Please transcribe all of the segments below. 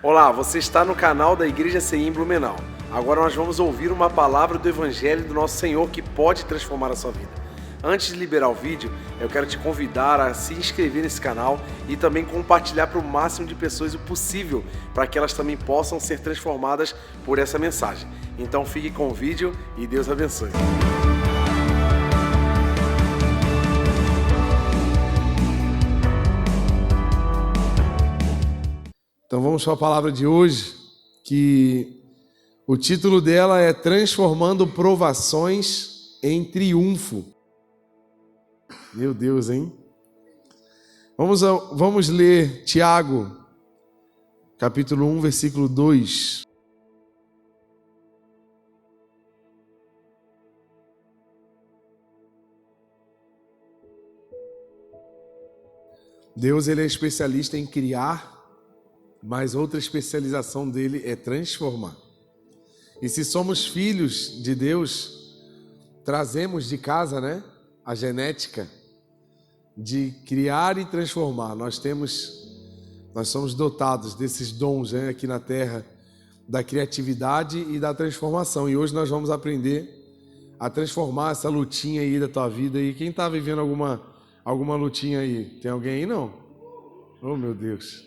Olá, você está no canal da Igreja CI em Blumenau. Agora nós vamos ouvir uma palavra do Evangelho do nosso Senhor que pode transformar a sua vida. Antes de liberar o vídeo, eu quero te convidar a se inscrever nesse canal e também compartilhar para o máximo de pessoas o possível, para que elas também possam ser transformadas por essa mensagem. Então fique com o vídeo e Deus abençoe. Então vamos para a palavra de hoje, que o título dela é Transformando Provações em Triunfo. Meu Deus, hein? Vamos ler Tiago, capítulo 1, versículo 2. Deus, ele é especialista em criar, mas outra especialização dele é transformar. E se somos filhos de Deus, trazemos de casa, a genética de criar e transformar. Nós somos dotados desses dons, aqui na Terra, da criatividade e da transformação. E hoje nós vamos aprender a transformar essa lutinha aí da tua vida. E quem está vivendo alguma lutinha aí? Tem alguém aí, não? Oh, meu Deus.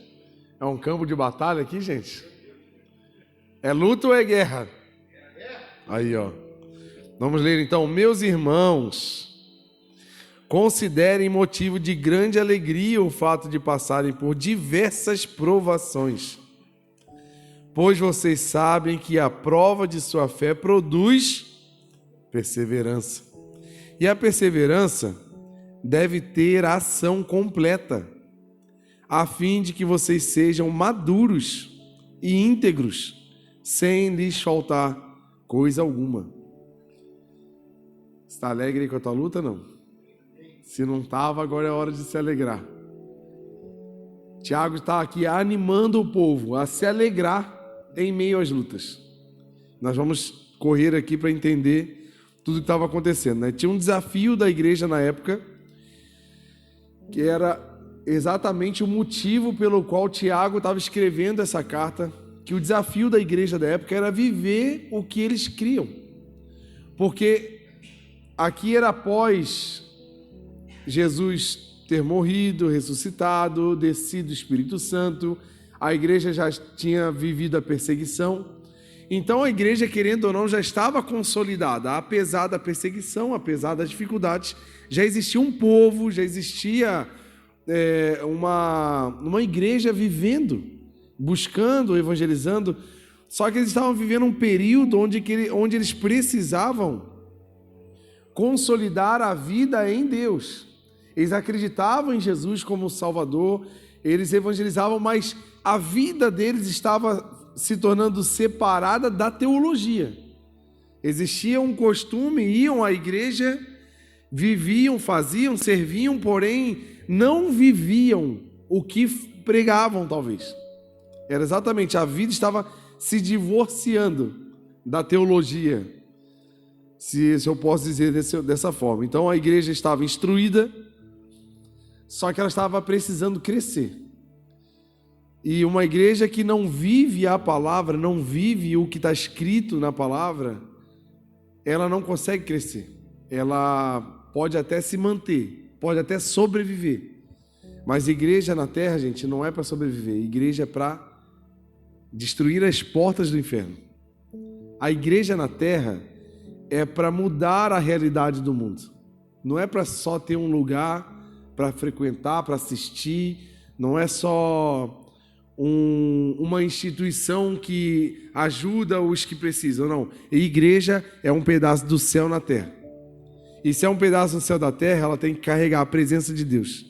É um campo de batalha aqui, gente? É luta ou é guerra? Aí, ó. Vamos ler então. Meus irmãos, considerem motivo de grande alegria o fato de passarem por diversas provações, pois vocês sabem que a prova de sua fé produz perseverança. E a perseverança deve ter ação completa, a fim de que vocês sejam maduros e íntegros, sem lhes faltar coisa alguma. Está alegre com a tua luta, não? Se não estava, agora é hora de se alegrar. Tiago está aqui animando o povo a se alegrar em meio às lutas. Nós vamos correr aqui para entender tudo o que estava acontecendo, Tinha um desafio da igreja na época, que era exatamente o motivo pelo qual Tiago estava escrevendo essa carta, que o desafio da igreja da época era viver o que eles criam. Porque aqui era após Jesus ter morrido, ressuscitado, descido o Espírito Santo, a igreja já tinha vivido a perseguição. Então a igreja, querendo ou não, já estava consolidada. Apesar da perseguição, apesar das dificuldades, já existia um povo, já existia uma igreja vivendo, buscando, evangelizando. Só que eles estavam vivendo um período onde eles precisavam consolidar a vida em Deus. Eles acreditavam em Jesus como Salvador, eles evangelizavam, mas a vida deles estava se tornando separada da teologia. Existia um costume, iam à igreja, viviam, faziam, serviam, porém não viviam o que pregavam, talvez. Era exatamente, a vida estava se divorciando da teologia, se eu posso dizer dessa forma. Então a igreja estava instruída, só que ela estava precisando crescer. E uma igreja que não vive a palavra, não vive o que está escrito na palavra, ela não consegue crescer. Ela pode até se manter, pode até sobreviver. Mas igreja na terra, gente, não é para sobreviver. Igreja é para destruir as portas do inferno. A igreja na terra é para mudar a realidade do mundo. Não é para só ter um lugar para frequentar, para assistir. Não é só uma instituição que ajuda os que precisam. Não. A igreja é um pedaço do céu na terra. E se é um pedaço do céu da terra, ela tem que carregar a presença de Deus.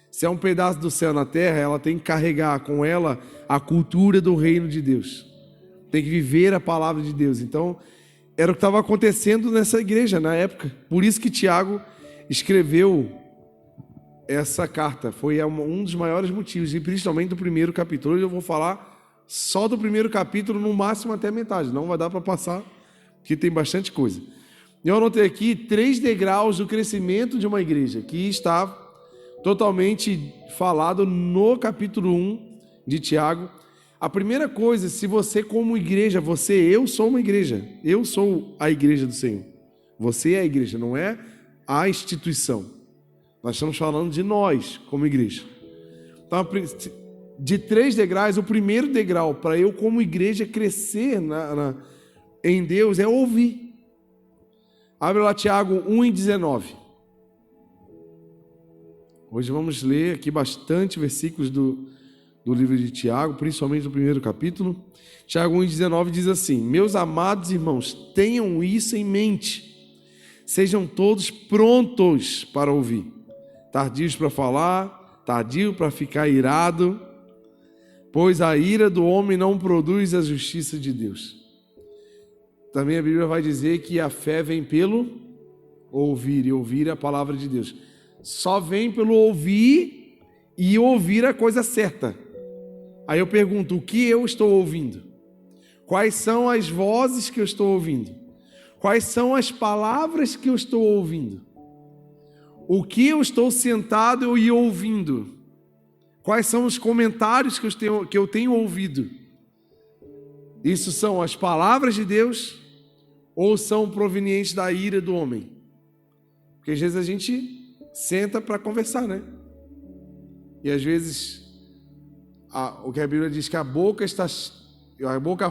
Se é um pedaço do céu na terra, ela tem que carregar com ela a cultura do reino de Deus. Tem que viver a palavra de Deus. Então, era o que estava acontecendo nessa igreja na época. Por isso que Tiago escreveu essa carta. Foi um dos maiores motivos, e principalmente do primeiro capítulo. Hoje eu vou falar só do primeiro capítulo, no máximo até a metade. Não vai dar para passar, porque tem bastante coisa. Eu anotei aqui 3 degraus do crescimento de uma igreja, que está totalmente falado no capítulo 1 de Tiago. A primeira coisa, se você como igreja, eu sou uma igreja, eu sou a igreja do Senhor. Você é a igreja, não é a instituição. Nós estamos falando de nós como igreja. Então, de 3 degraus, o primeiro degrau para eu como igreja crescer em Deus é ouvir. Abre lá Tiago 1:19. Hoje vamos ler aqui bastante versículos do livro de Tiago, principalmente no primeiro capítulo. Tiago 1:19 diz assim: meus amados irmãos, tenham isso em mente. Sejam todos prontos para ouvir, tardios para falar, tardio para ficar irado, pois a ira do homem não produz a justiça de Deus. Também a Bíblia vai dizer que a fé vem pelo ouvir, e ouvir a palavra de Deus. Só vem pelo ouvir e ouvir a coisa certa. Aí eu pergunto, o que eu estou ouvindo? Quais são as vozes que eu estou ouvindo? Quais são as palavras que eu estou ouvindo? O que eu estou sentado e ouvindo? Quais são os comentários que eu tenho ouvido? Isso são as palavras de Deus ou são provenientes da ira do homem? Porque às vezes a gente senta para conversar, né? E às vezes o que a Bíblia diz que a boca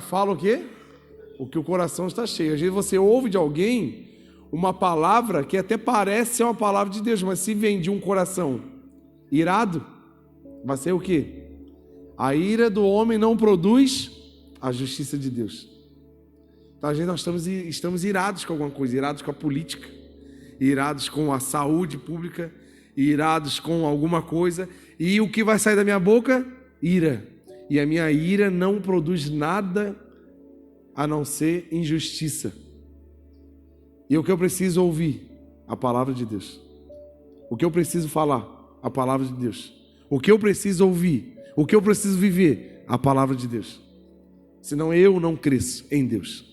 fala o quê? O que o coração está cheio. Às vezes você ouve de alguém uma palavra que até parece ser uma palavra de Deus, mas se vem de um coração irado, vai ser o quê? A ira do homem não produz a justiça de Deus. Então às vezes nós estamos irados com alguma coisa, irados com a política, irados com a saúde pública, irados com alguma coisa, e o que vai sair da minha boca? Ira. E a minha ira não produz nada a não ser injustiça. E o que eu preciso ouvir? A palavra de Deus. O que eu preciso falar? A palavra de Deus. O que eu preciso ouvir? O que eu preciso viver? A palavra de Deus. Senão eu não cresço em Deus.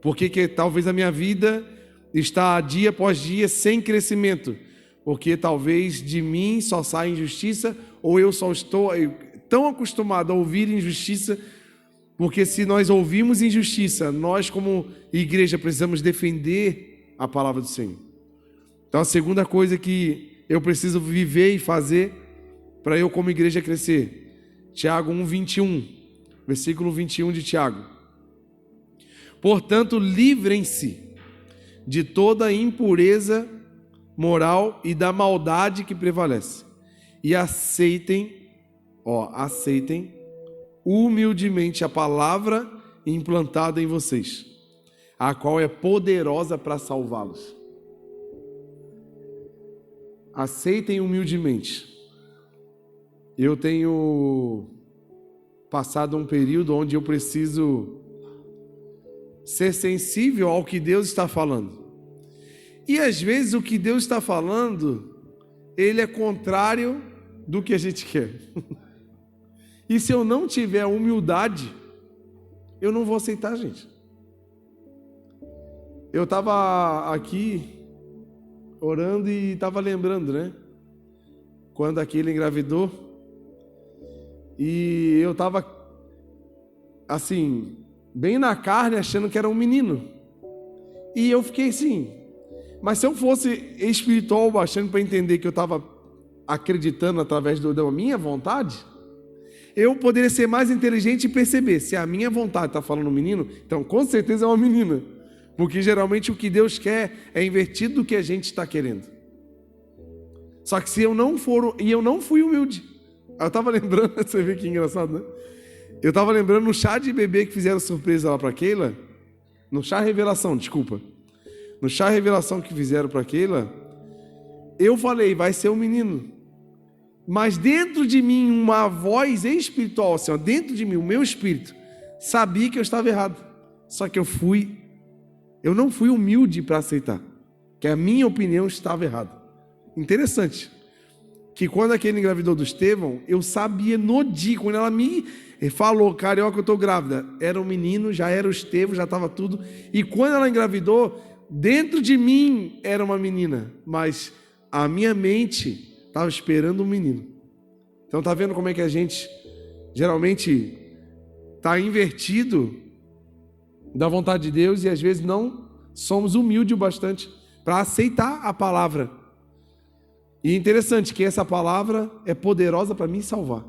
Porque talvez a minha vida está dia após dia sem crescimento. Porque talvez de mim só saia injustiça, ou eu só estou tão acostumado a ouvir injustiça. Porque se nós ouvimos injustiça, nós como igreja precisamos defender a palavra do Senhor. Então a segunda coisa que eu preciso viver e fazer para eu como igreja crescer. Tiago 1:21, versículo 21 de Tiago. Portanto, livrem-se de toda impureza moral e da maldade que prevalece. E aceitem humildemente a palavra implantada em vocês, a qual é poderosa para salvá-los. Aceitem humildemente. Eu tenho passado um período onde eu preciso ser sensível ao que Deus está falando. E às vezes o que Deus está falando, ele é contrário do que a gente quer. E se eu não tiver humildade, eu não vou aceitar, gente. Eu estava aqui orando e estava lembrando, né? Quando aquele engravidou. E eu estava, assim, bem na carne, achando que era um menino. E eu fiquei assim. Mas se eu fosse espiritual, baixando para entender que eu estava acreditando através da minha vontade, eu poderia ser mais inteligente e perceber, se a minha vontade está falando menino, então com certeza é uma menina, porque geralmente o que Deus quer é invertido do que a gente está querendo. Só que se eu não for, e eu não fui humilde, eu estava lembrando, você vê que engraçado, né? Eu estava lembrando no chá de bebê que fizeram surpresa lá para Keila, no chá revelação, desculpa, no chá revelação que fizeram para Keila, eu falei, vai ser um menino. Mas dentro de mim, uma voz espiritual, assim, ó, dentro de mim, o meu espírito, sabia que eu estava errado. Só que eu não fui humilde para aceitar, que a minha opinião estava errada. Interessante, que quando aquele engravidou do Estevão, eu sabia no dia, quando ela me falou, Carioca, eu estou grávida, era um menino, já era o Estevão, já estava tudo. E quando ela engravidou, dentro de mim era uma menina, mas a minha mente estava esperando um menino. Então tá vendo como é que a gente geralmente está invertido da vontade de Deus e às vezes não somos humildes o bastante para aceitar a palavra. E é interessante que essa palavra é poderosa para me salvar.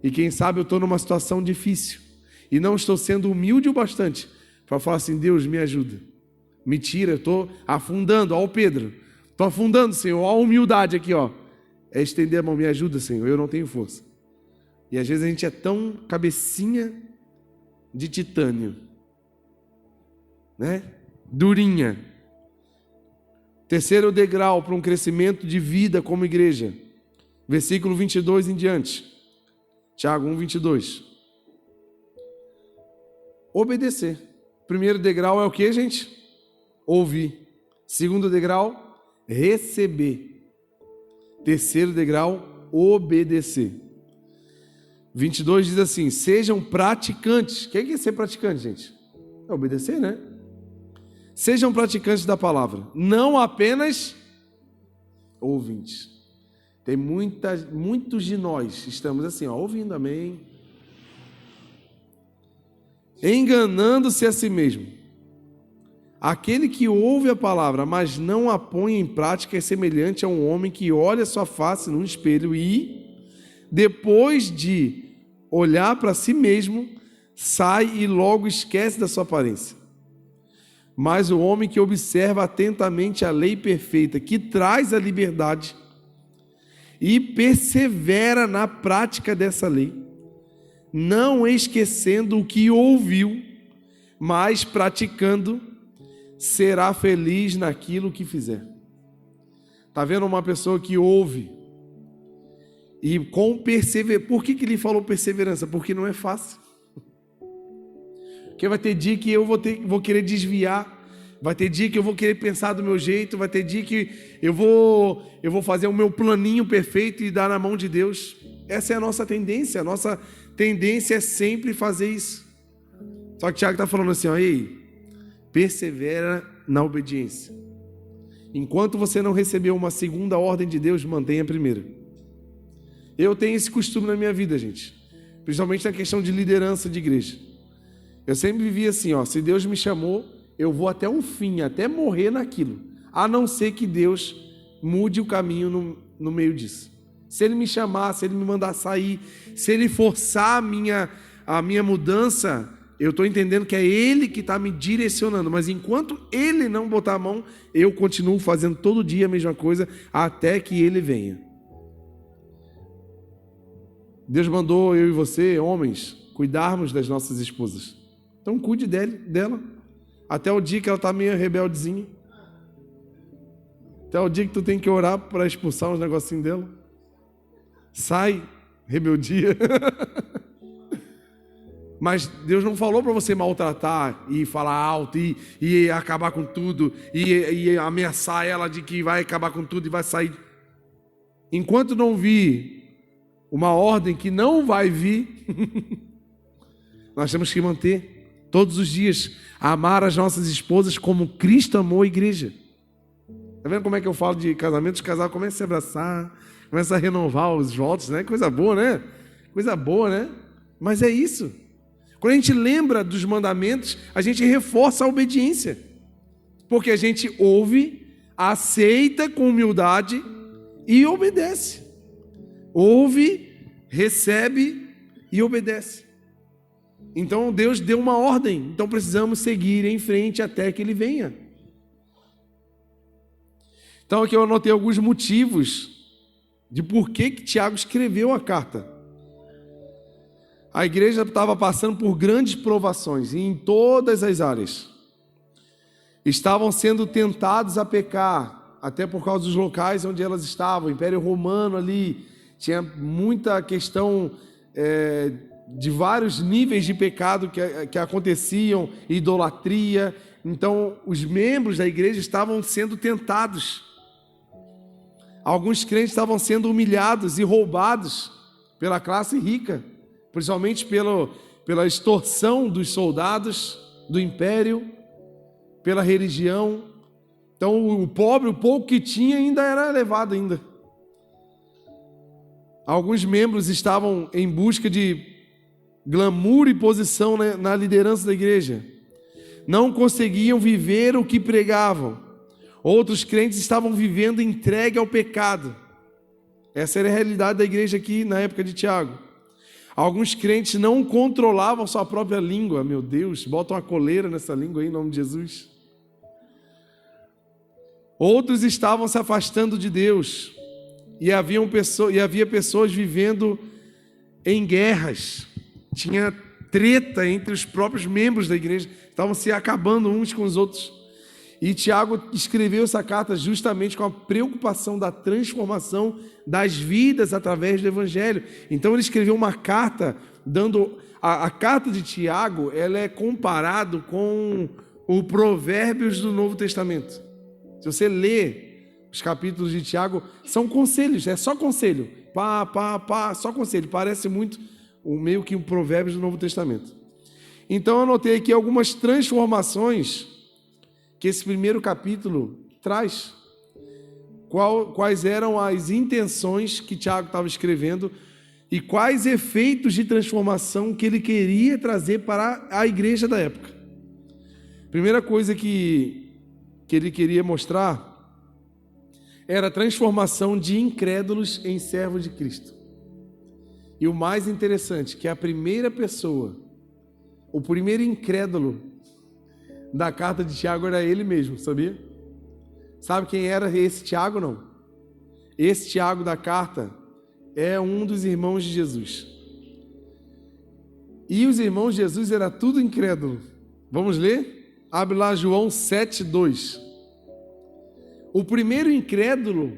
E quem sabe eu estou numa situação difícil e não estou sendo humilde o bastante para falar assim: Deus, me ajuda, me tira, eu estou afundando. Ó o Pedro, estou afundando, Senhor, ó a humildade aqui, ó. É estender a mão, me ajuda, Senhor, eu não tenho força. E às vezes a gente é tão cabecinha de titânio, né? Durinha. Terceiro degrau para um crescimento de vida como igreja. Versículo 22 em diante. Tiago 1, 22. Obedecer. Primeiro degrau é o que, gente? Ouvir. Segundo degrau, receber. Terceiro degrau, obedecer. 22 diz assim: sejam praticantes. O que é ser praticante, gente? É obedecer, né? Sejam praticantes da palavra, não apenas ouvintes. Tem muitos de nós estamos assim, ó, ouvindo, amém, enganando-se a si mesmo. Aquele que ouve a palavra, mas não a põe em prática, é semelhante a um homem que olha sua face no espelho e, depois de olhar para si mesmo, sai e logo esquece da sua aparência. Mas o homem que observa atentamente a lei perfeita, que traz a liberdade, e persevera na prática dessa lei, não esquecendo o que ouviu, mas praticando, será feliz naquilo que fizer. Está vendo uma pessoa que ouve e com perseverança? Por que ele falou perseverança? Porque não é fácil. Porque vai ter dia que eu vou querer desviar, vai ter dia que eu vou querer pensar do meu jeito, vai ter dia que eu vou fazer o meu planinho perfeito e dar na mão de Deus. Essa é a nossa tendência é sempre fazer isso. Só que o Tiago está falando assim, ó, ei, persevera na obediência. Enquanto você não recebeu uma segunda ordem de Deus, mantenha a primeira. Eu tenho esse costume na minha vida, gente, principalmente na questão de liderança de igreja. Eu sempre vivi assim, ó, se Deus me chamou, eu vou até o fim, até morrer naquilo, a não ser que Deus mude o caminho no meio disso. Se Ele me chamar, se Ele me mandar sair, se Ele forçar a minha mudança, eu estou entendendo que é Ele que está me direcionando, mas enquanto Ele não botar a mão, eu continuo fazendo todo dia a mesma coisa, até que Ele venha. Deus mandou eu e você, homens, cuidarmos das nossas esposas. Então cuide dela, até o dia que ela está meio rebeldezinha, até o dia que tu tem que orar para expulsar uns negocinhos dela. Sai, rebeldia. Mas Deus não falou para você maltratar e falar alto e acabar com tudo e ameaçar ela de que vai acabar com tudo e vai sair. Enquanto não vir uma ordem que não vai vir, nós temos que manter todos os dias, amar as nossas esposas como Cristo amou a igreja. Está vendo como é que eu falo de casamento? Os casais começam a se abraçar, começam a renovar os votos, né? Coisa boa, né? Coisa boa, né? Mas é isso. Quando a gente lembra dos mandamentos, a gente reforça a obediência. Porque a gente ouve, aceita com humildade e obedece. Ouve, recebe e obedece. Então Deus deu uma ordem, então precisamos seguir em frente até que Ele venha. Então aqui eu anotei alguns motivos de por que Tiago escreveu a carta. A igreja estava passando por grandes provações em todas as áreas. Estavam sendo tentados a pecar, até por causa dos locais onde elas estavam. O Império Romano ali tinha muita questão de vários níveis de pecado que aconteciam, idolatria. Então, os membros da igreja estavam sendo tentados. Alguns crentes estavam sendo humilhados e roubados pela classe rica, principalmente pela extorsão dos soldados do império, pela religião. Então, o pobre, o pouco que tinha, ainda era levado ainda. Alguns membros estavam em busca de glamour e posição na liderança da igreja. Não conseguiam viver o que pregavam. Outros crentes estavam vivendo entregue ao pecado. Essa era a realidade da igreja aqui na época de Tiago. Alguns crentes não controlavam sua própria língua. Meu Deus, bota uma coleira nessa língua aí, em nome de Jesus. Outros estavam se afastando de Deus. E havia pessoas vivendo em guerras. Tinha treta entre os próprios membros da igreja. Estavam se acabando uns com os outros. E Tiago escreveu essa carta justamente com a preocupação da transformação das vidas através do Evangelho. Então ele escreveu uma carta dando... A carta de Tiago, ela é comparado com o Provérbios do Novo Testamento. Se você lê os capítulos de Tiago, são conselhos, é só conselho. Só conselho. Parece muito meio que um Provérbios do Novo Testamento. Então eu anotei aqui algumas transformações que esse primeiro capítulo traz. Quais eram as intenções que Tiago estava escrevendo e quais efeitos de transformação que ele queria trazer para a igreja da época. Primeira coisa que ele queria mostrar era a transformação de incrédulos em servos de Cristo. E o mais interessante, que a primeira pessoa, o primeiro incrédulo da carta de Tiago era ele mesmo, sabia? Sabe quem era esse Tiago, não? Esse Tiago da carta é um dos irmãos de Jesus. E os irmãos de Jesus era tudo incrédulo. Vamos ler? Abre lá João 7:2. O primeiro incrédulo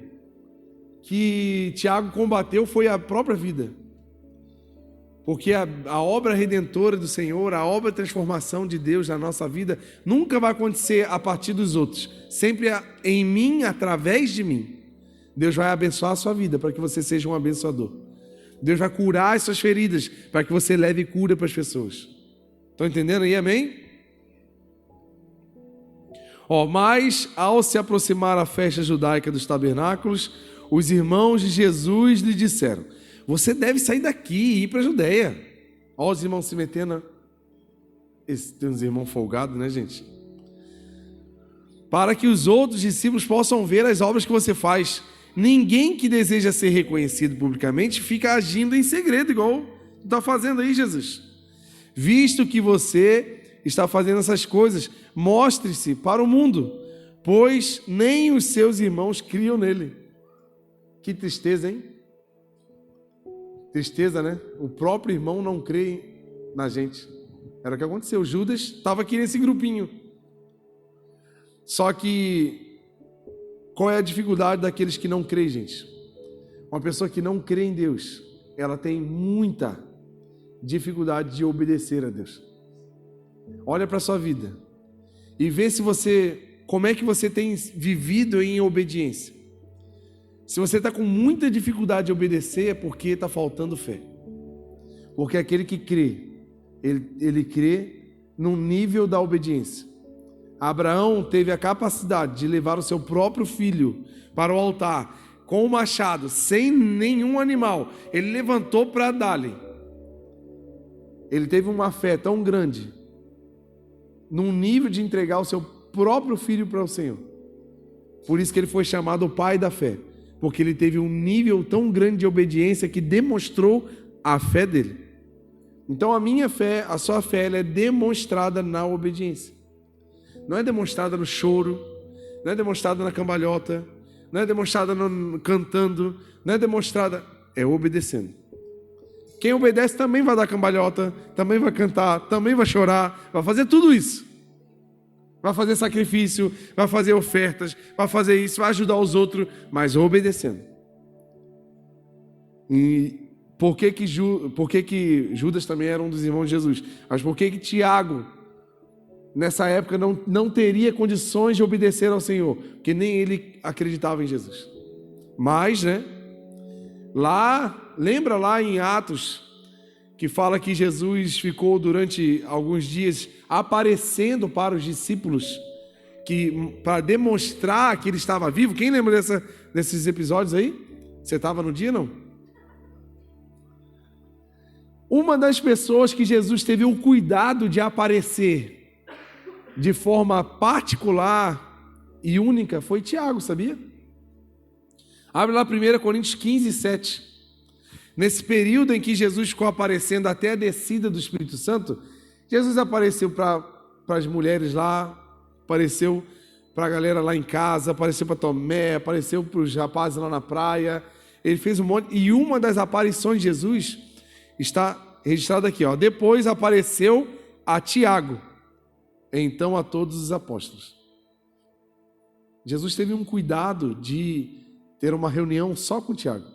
que Tiago combateu foi a própria vida. Porque a obra redentora do Senhor, a obra de transformação de Deus na nossa vida, nunca vai acontecer a partir dos outros. Sempre em mim, através de mim. Deus vai abençoar a sua vida para que você seja um abençoador. Deus vai curar as suas feridas para que você leve cura para as pessoas. Estão entendendo aí? Amém? Mas ao se aproximar a festa judaica dos tabernáculos, os irmãos de Jesus lhe disseram: você deve sair daqui e ir para a Judeia. Olha os irmãos se metendo. Tem uns irmãos folgados, né, gente? Para que os outros discípulos possam ver as obras que você faz. Ninguém que deseja ser reconhecido publicamente fica agindo em segredo, igual está fazendo aí, Jesus. Visto que você está fazendo essas coisas, mostre-se para o mundo, pois nem os seus irmãos criam nele. Que tristeza, hein? Tristeza, né? O próprio irmão não crê na gente. Era o que aconteceu. Judas estava aqui nesse grupinho. Só que qual é a dificuldade daqueles que não creem, gente? Uma pessoa que não crê em Deus, ela tem muita dificuldade de obedecer a Deus. Olha para a sua vida e vê como é que você tem vivido em obediência. Se você está com muita dificuldade de obedecer, é porque está faltando fé. Porque aquele que crê, ele crê no nível da obediência. Abraão teve a capacidade de levar o seu próprio filho para o altar, com o machado, sem nenhum animal. Ele levantou para dar-lhe. Ele teve uma fé tão grande, num nível de entregar o seu próprio filho para o Senhor. Por isso que ele foi chamado o pai da fé. Porque ele teve um nível tão grande de obediência que demonstrou a fé dele. Então a minha fé, a sua fé, ela é demonstrada na obediência. Não é demonstrada no choro, não é demonstrada na cambalhota, não é demonstrada cantando, não é demonstrada, é obedecendo. Quem obedece também vai dar cambalhota, também vai cantar, também vai chorar, vai fazer tudo isso. Vai fazer sacrifício, vai fazer ofertas, vai fazer isso, vai ajudar os outros, mas obedecendo. E por que Judas também era um dos irmãos de Jesus? Mas por que Tiago, nessa época, não teria condições de obedecer ao Senhor? Porque nem ele acreditava em Jesus. Mas, lembra lá em Atos, que fala que Jesus ficou durante alguns dias aparecendo para os discípulos, para demonstrar que ele estava vivo. Quem lembra desses episódios aí? Você estava no dia, não? Uma das pessoas que Jesus teve o cuidado de aparecer de forma particular e única foi Tiago, sabia? Abre lá 1 Coríntios 15, 7. Nesse período em que Jesus ficou aparecendo até a descida do Espírito Santo, Jesus apareceu para as mulheres lá, apareceu para a galera lá em casa, apareceu para Tomé, apareceu para os rapazes lá na praia. Ele fez um monte, e uma das aparições de Jesus está registrada aqui, ó. Depois apareceu a Tiago, então a todos os apóstolos. Jesus teve um cuidado de ter uma reunião só com Tiago,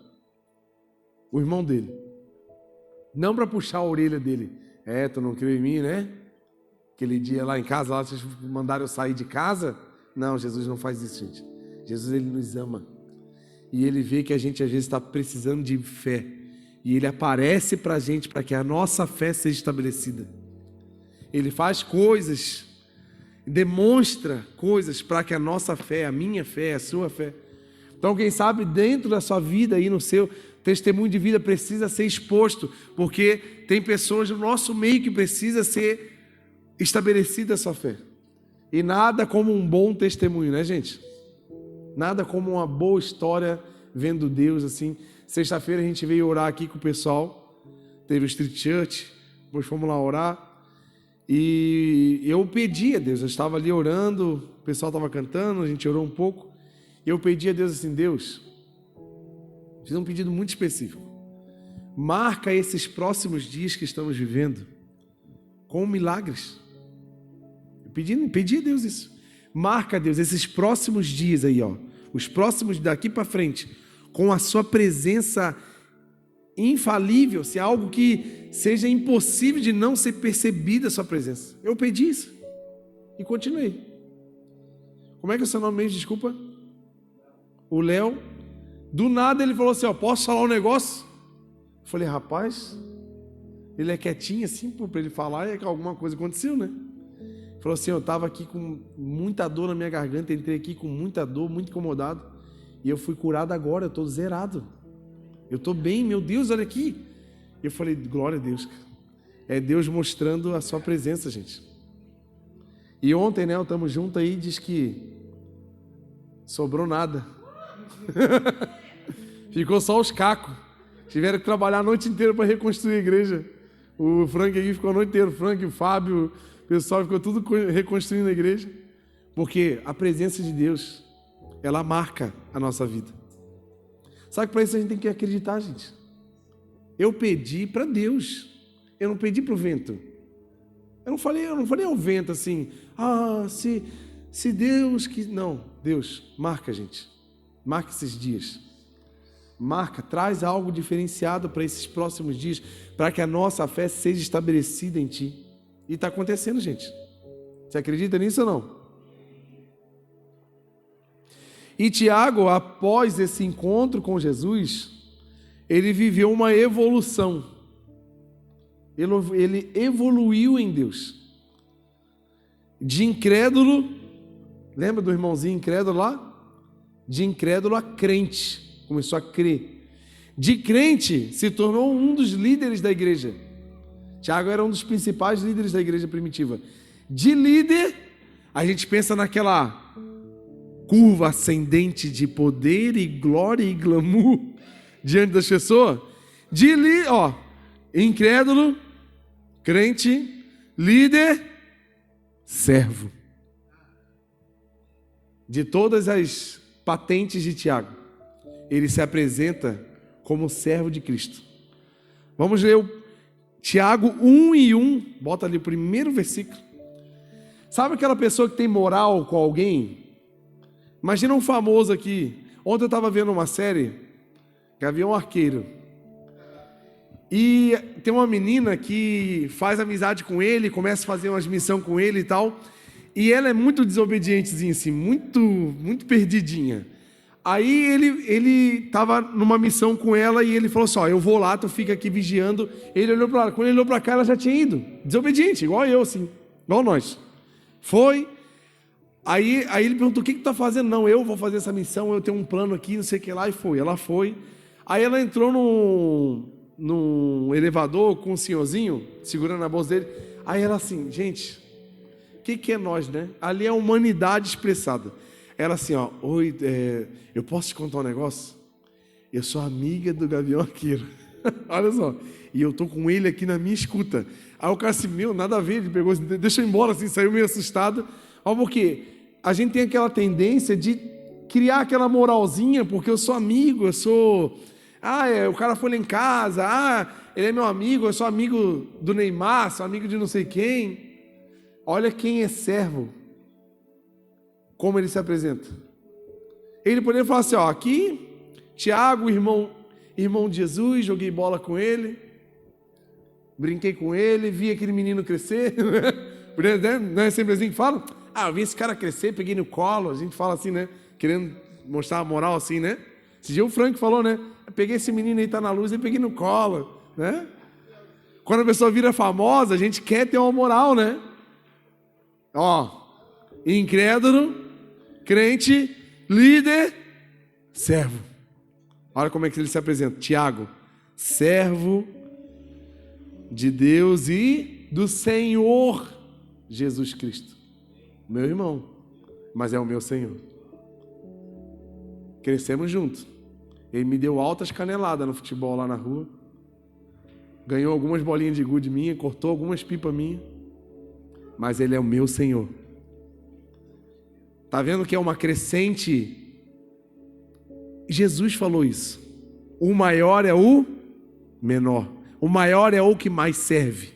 o irmão dele. Não para puxar a orelha dele. Tu não creu em mim, né? Aquele dia lá em casa, lá vocês mandaram eu sair de casa. Não, Jesus não faz isso, gente. Jesus, ele nos ama. E ele vê que a gente às vezes está precisando de fé. E ele aparece para a gente para que a nossa fé seja estabelecida. Ele faz coisas, demonstra coisas para que a nossa fé, a minha fé, a sua fé. Então, quem sabe dentro da sua vida aí no seu testemunho de vida precisa ser exposto, porque tem pessoas no nosso meio que precisa ser estabelecida a sua fé. E nada como um bom testemunho, né, gente? Nada como uma boa história vendo Deus assim. Sexta-feira a gente veio orar aqui com o pessoal, teve o Street Church, depois fomos lá orar, e eu pedi a Deus, eu estava ali orando, o pessoal estava cantando, a gente orou um pouco, e eu pedi a Deus assim, Deus, fiz um pedido muito específico, marca esses próximos dias que estamos vivendo com milagres. Eu pedi a Deus isso, marca, Deus, esses próximos dias aí, ó, os próximos daqui para frente, com a sua presença infalível, se é algo que seja impossível de não ser percebida a sua presença. Eu pedi isso e continuei. Como é que é o seu nome mesmo? Desculpa. O Léo. Do nada ele falou assim, ó, posso falar um negócio? Eu falei, rapaz, ele é quietinho assim, para ele falar, é que alguma coisa aconteceu, né? Ele falou assim, eu estava aqui com muita dor na minha garganta, entrei aqui com muita dor, muito incomodado. E eu fui curado agora, eu estou zerado. Eu estou bem, meu Deus, olha aqui. Eu falei, glória a Deus. É Deus mostrando a sua presença, gente. E ontem, né, estamos juntos aí, diz que sobrou nada. Ficou só os cacos. Tiveram que trabalhar a noite inteira para reconstruir a igreja. O Frank aqui ficou a noite inteira, o Frank, o Fábio, o pessoal ficou tudo reconstruindo a igreja. Porque a presença de Deus, ela marca a nossa vida. Sabe que para isso a gente tem que acreditar, gente. Eu pedi para Deus. Eu não pedi para o vento. Eu não falei ao vento assim, se Deus quis. Não, Deus, marca, gente. Marca esses dias. Marca, traz algo diferenciado para esses próximos dias, para que a nossa fé seja estabelecida em Ti. E está acontecendo, gente. Você acredita nisso ou não? E Tiago, após esse encontro com Jesus, ele viveu uma evolução. Ele evoluiu em Deus. De incrédulo, lembra do irmãozinho incrédulo lá? De incrédulo a crente, começou a crer. De crente, se tornou um dos líderes da igreja. Tiago era um dos principais líderes da igreja primitiva. De líder, a gente pensa naquela curva ascendente de poder e glória e glamour diante das pessoas. Incrédulo, crente, líder, servo. De todas as patentes de Tiago, ele se apresenta como servo de Cristo. Vamos ler o Tiago 1:1, bota ali o primeiro versículo. Sabe aquela pessoa que tem moral com alguém? Imagina um famoso aqui. Ontem eu estava vendo uma série, Gavião Arqueiro. E tem uma menina que faz amizade com ele, começa a fazer umas missões com ele e tal. E ela é muito desobedientezinha, assim, muito perdidinha. Aí ele estava numa missão com ela e ele falou assim, eu vou lá, tu fica aqui vigiando. Ele olhou para ela, quando ele olhou para cá, ela já tinha ido. Desobediente, igual eu, assim, igual nós. Foi. Aí ele perguntou, o que tu está fazendo? Não, eu vou fazer essa missão, eu tenho um plano aqui, não sei o que lá, e foi. Ela foi. Aí ela entrou num elevador com um senhorzinho segurando na bolsa dele. Aí ela assim, gente, o que é nós, né? Ali é a humanidade expressada. Ela assim, ó, oi, eu posso te contar um negócio? Eu sou amiga do Gavião Arqueiro. Olha só. E eu tô com ele aqui na minha escuta. Aí o cara assim, meu, nada a ver, ele pegou, deixa eu ir embora, assim, saiu meio assustado. Ó, porque a gente tem aquela tendência de criar aquela moralzinha, porque eu sou amigo, eu sou... o cara foi lá em casa, ele é meu amigo, eu sou amigo do Neymar, sou amigo de não sei quem. Olha quem é servo, como ele se apresenta. Ele poderia falar assim, ó, aqui, Tiago, irmão de Jesus, joguei bola com ele, brinquei com ele, vi aquele menino crescer, não é sempre assim que fala? Eu vi esse cara crescer, peguei no colo, a gente fala assim, né, querendo mostrar a moral assim, né? Esse dia o Frank falou, né, peguei esse menino aí, tá na luz, e peguei no colo, né? Quando a pessoa vira famosa, a gente quer ter uma moral, né? Ó, incrédulo, crente, líder, servo. Olha como é que ele se apresenta. Tiago, servo de Deus e do Senhor Jesus Cristo. Meu irmão, mas é o meu Senhor. Crescemos juntos. Ele me deu altas caneladas no futebol lá na rua. Ganhou algumas bolinhas de gude minha, cortou algumas pipas minhas. Mas ele é o meu Senhor. Tá vendo que é uma crescente? Jesus falou isso. O maior é o menor. O maior é o que mais serve.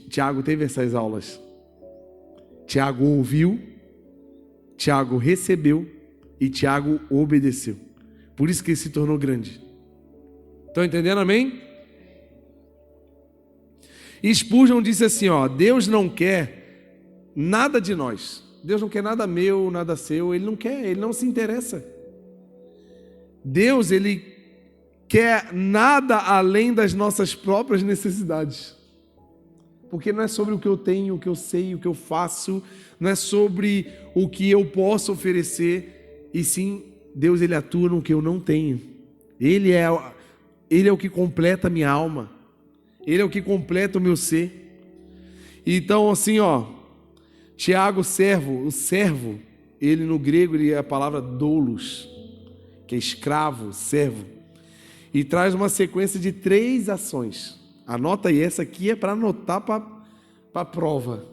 Tiago teve essas aulas. Tiago ouviu, Tiago recebeu e Tiago obedeceu. Por isso que ele se tornou grande. Estão entendendo, amém? E Spurgeon disse assim, ó, Deus não quer nada de nós. Deus não quer nada meu, nada seu. Ele não quer, ele não se interessa. Deus, ele quer nada além das nossas próprias necessidades. Porque não é sobre o que eu tenho, o que eu sei, o que eu faço, não é sobre o que eu posso oferecer, e sim, Deus, ele atua no que eu não tenho. Ele é o que completa a minha alma. Ele é o que completa o meu ser. Então, assim, ó, Tiago, servo, o servo, ele no grego, ele é a palavra doulos, que é escravo, servo, e traz uma sequência de 3 ações. Anota aí, essa aqui é para anotar para a prova.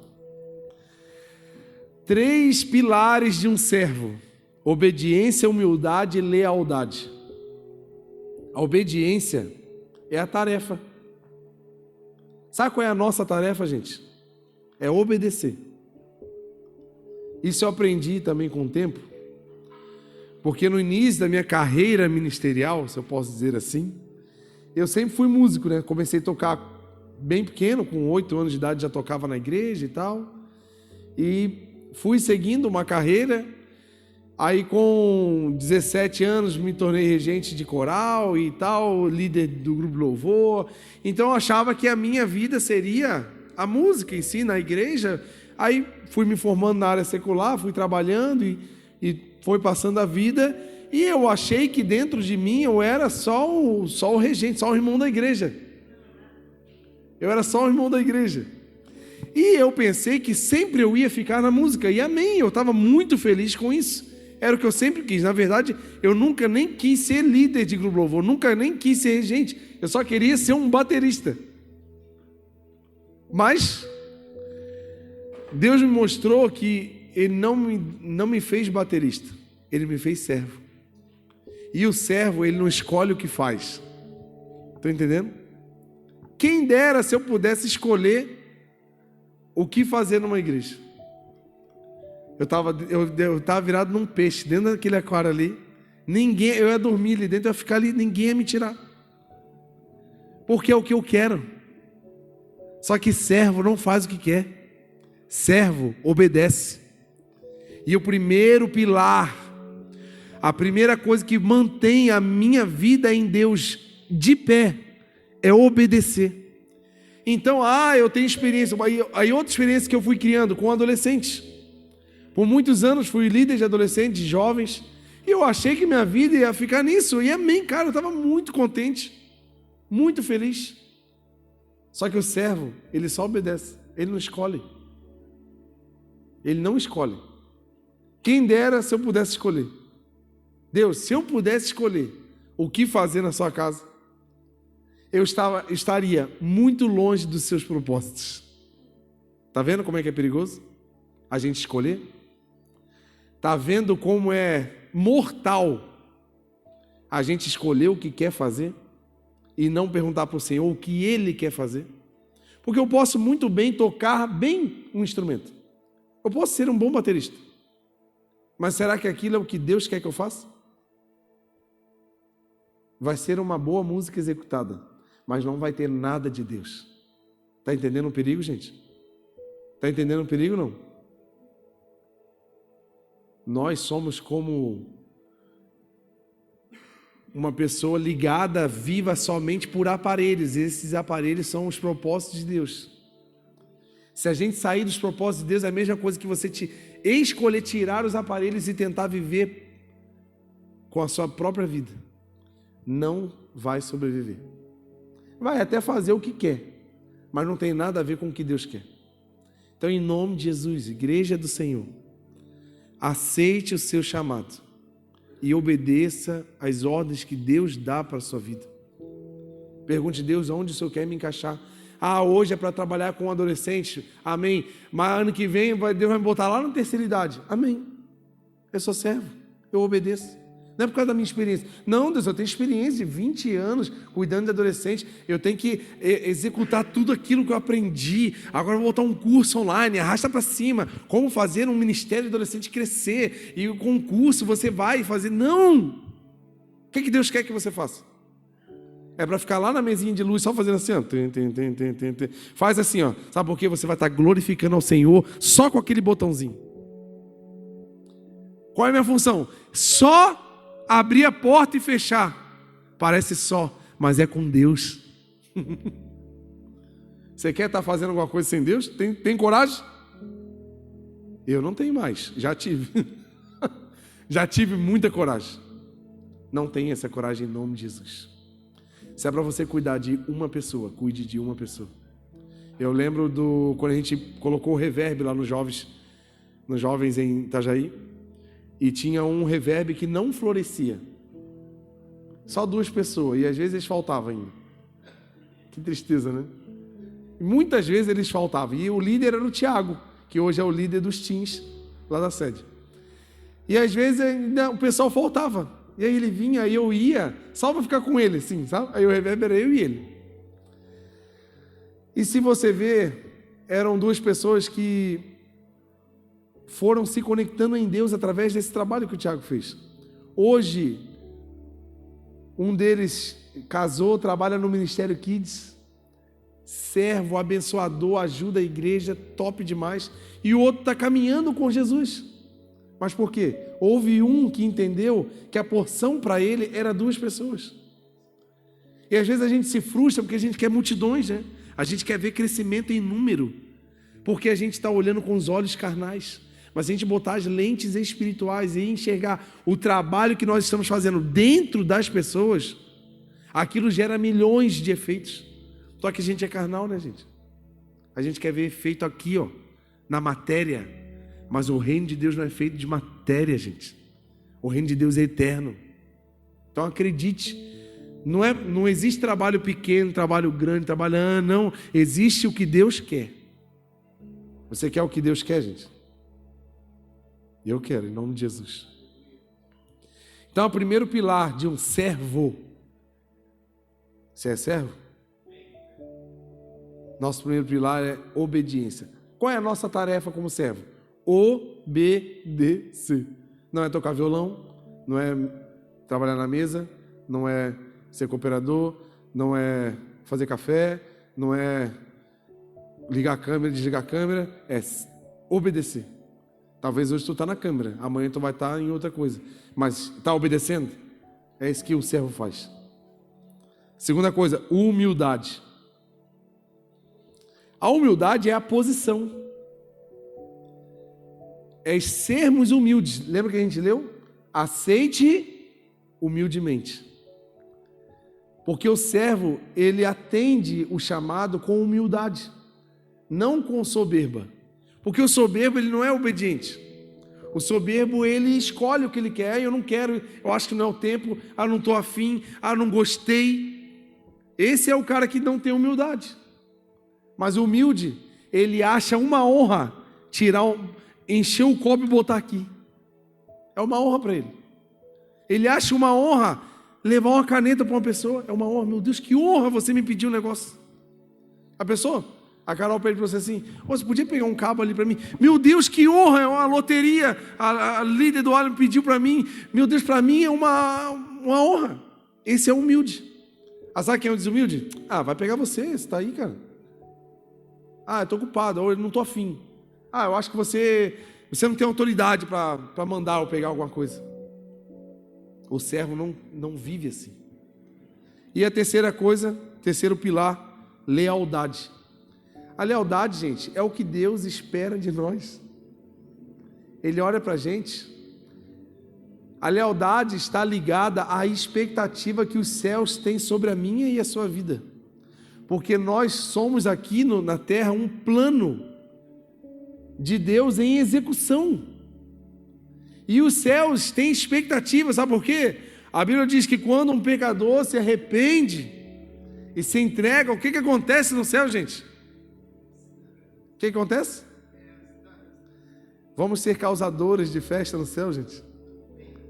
3 pilares de um servo: obediência, humildade e lealdade. A obediência é a tarefa. Sabe qual é a nossa tarefa, gente? É obedecer. Isso eu aprendi também com o tempo, porque no início da minha carreira ministerial, se eu posso dizer assim, eu sempre fui músico, né? Comecei a tocar bem pequeno, com 8 anos de idade já tocava na igreja e tal, e fui seguindo uma carreira. Aí com 17 anos me tornei regente de coral e tal, líder do grupo Louvor. Então eu achava que a minha vida seria a música em si, na igreja. Aí fui me formando na área secular, fui trabalhando e foi passando a vida. E eu achei que dentro de mim eu era só o regente, só o irmão da igreja. Eu era só o irmão da igreja. E eu pensei que sempre eu ia ficar na música. E amém, eu estava muito feliz com isso. Era o que eu sempre quis. Na verdade, eu nunca nem quis ser líder de grupo louvor, nunca nem quis ser regente. Eu só queria ser um baterista. Mas Deus me mostrou que Ele não me fez baterista. Ele me fez servo. E o servo, ele não escolhe o que faz. Estão entendendo? Quem dera se eu pudesse escolher o que fazer numa igreja. Eu estava virado num peixe, dentro daquele aquário ali. Eu ia dormir ali dentro, eu ia ficar ali, ninguém ia me tirar. Porque é o que eu quero. Só que servo não faz o que quer. Servo obedece. E o primeiro pilar, a primeira coisa que mantém a minha vida em Deus de pé, é obedecer. Então, eu tenho experiência. Aí outra experiência que eu fui criando com adolescentes. Por muitos anos fui líder de adolescentes, de jovens, e eu achei que minha vida ia ficar nisso, e amém, cara, eu estava muito contente. muito feliz. Só que o servo, ele só obedece, ele não escolhe. Ele não escolhe. Quem dera se eu pudesse escolher. Deus, se eu pudesse escolher o que fazer na sua casa, eu estaria muito longe dos seus propósitos. Está vendo como é que é perigoso a gente escolher? Está vendo como é mortal a gente escolher o que quer fazer e não perguntar para o Senhor o que Ele quer fazer? Porque eu posso muito bem tocar bem um instrumento. Eu posso ser um bom baterista. Mas será que aquilo é o que Deus quer que eu faça? Vai ser uma boa música executada, mas não vai ter nada de Deus. Está entendendo o perigo, gente? Está entendendo o perigo, não? Nós somos como uma pessoa ligada, viva somente por aparelhos. Esses aparelhos são os propósitos de Deus. Se a gente sair dos propósitos de Deus, é a mesma coisa que você escolher tirar os aparelhos e tentar viver com a sua própria vida. Não vai sobreviver. Vai até fazer o que quer, mas não tem nada a ver com o que Deus quer. Então, em nome de Jesus, Igreja do Senhor, aceite o seu chamado e obedeça às ordens que Deus dá para a sua vida. Pergunte a Deus onde o Senhor quer me encaixar. Hoje é para trabalhar com adolescente, amém. Mas ano que vem Deus vai me botar lá na terceira idade, amém. Eu sou servo, eu obedeço. Não é por causa da minha experiência. Não, Deus, eu tenho experiência de 20 anos cuidando de adolescente. Eu tenho que executar tudo aquilo que eu aprendi. Agora eu vou botar um curso online, arrasta para cima. Como fazer um ministério de adolescente crescer. E com um curso você vai fazer. Não! O que Deus quer que você faça? É para ficar lá na mesinha de luz só fazendo assim, ó. Faz assim, ó. Sabe por quê? Você vai estar glorificando ao Senhor só com aquele botãozinho. Qual é a minha função? Só abrir a porta e fechar. Parece só, mas é com Deus. Você quer estar fazendo alguma coisa sem Deus? Tem coragem? Eu não tenho mais, já tive. Já tive muita coragem. Não tenha essa coragem em nome de Jesus. Se é para você cuidar de uma pessoa, cuide de uma pessoa. Eu lembro quando a gente colocou o reverb lá nos jovens em Itajaí, e tinha um reverb que não florescia. Só 2 pessoas, e às vezes eles faltavam ainda. Que tristeza, né? E muitas vezes eles faltavam. E o líder era o Tiago, que hoje é o líder dos teens lá da sede. E às vezes ainda o pessoal faltava. E aí ele vinha, aí eu ia, só para ficar com ele, assim, sabe? Aí o reverb era eu e ele. E se você ver, eram 2 pessoas que foram se conectando em Deus através desse trabalho que o Tiago fez. Hoje, um deles casou, trabalha no Ministério Kids, servo, abençoador, ajuda a igreja, top demais. E o outro está caminhando com Jesus. Mas por quê? Houve um que entendeu que a porção para ele era 2 pessoas. E às vezes a gente se frustra porque a gente quer multidões, né? A gente quer ver crescimento em número, porque a gente está olhando com os olhos carnais. Mas se a gente botar as lentes espirituais e enxergar o trabalho que nós estamos fazendo dentro das pessoas, aquilo gera milhões de efeitos. Só que a gente é carnal, né, gente? A gente quer ver efeito aqui, ó, na matéria. Mas o reino de Deus não é feito de matéria, gente. O reino de Deus é eterno. Então acredite, não existe trabalho pequeno, trabalho grande, não. Existe o que Deus quer. Você quer o que Deus quer, gente? Eu quero, em nome de Jesus. Então, o primeiro pilar de um servo. Você é servo? Nosso primeiro pilar é obediência. Qual é a nossa tarefa como servo? Obedecer. Não é tocar violão, não é trabalhar na mesa, não é ser cooperador, não é fazer café, não é ligar a câmera, desligar a câmera, é obedecer. Talvez hoje tu está na câmera, amanhã tu vai estar em outra coisa, mas está obedecendo? É isso que o servo faz. Segunda coisa, humildade. A humildade é a posição. É sermos humildes. Lembra que a gente leu? Aceite humildemente. Porque o servo, ele atende o chamado com humildade, não com soberba. Porque o soberbo, ele não é obediente. O soberbo, ele escolhe o que ele quer. Eu não quero, eu acho que não é o tempo. Não estou afim. Não gostei. Esse é o cara que não tem humildade. Mas o humilde, ele acha uma honra encher o copo e botar aqui. É uma honra para ele. Ele acha uma honra levar uma caneta para uma pessoa. É uma honra. Meu Deus, que honra você me pediu um negócio. A Carol pede para você assim: você podia pegar um cabo ali para mim? Meu Deus, que honra, é uma loteria. A líder do Alho pediu para mim. Meu Deus, para mim é uma honra. Esse é humilde. Sabe quem é o desumilde? Vai pegar você está aí, cara. Eu estou ocupado, ou eu não estou afim. Eu acho que você não tem autoridade para mandar ou pegar alguma coisa. O servo não vive assim. E a terceiro pilar, lealdade. A lealdade, gente, é o que Deus espera de nós. Ele olha para a gente. A lealdade está ligada à expectativa que os céus têm sobre a minha e a sua vida. Porque nós somos aqui na terra um plano de Deus em execução. E os céus têm expectativa, sabe por quê? A Bíblia diz que quando um pecador se arrepende e se entrega, o que acontece no céu, gente? O que acontece? Vamos ser causadores de festa no céu, gente.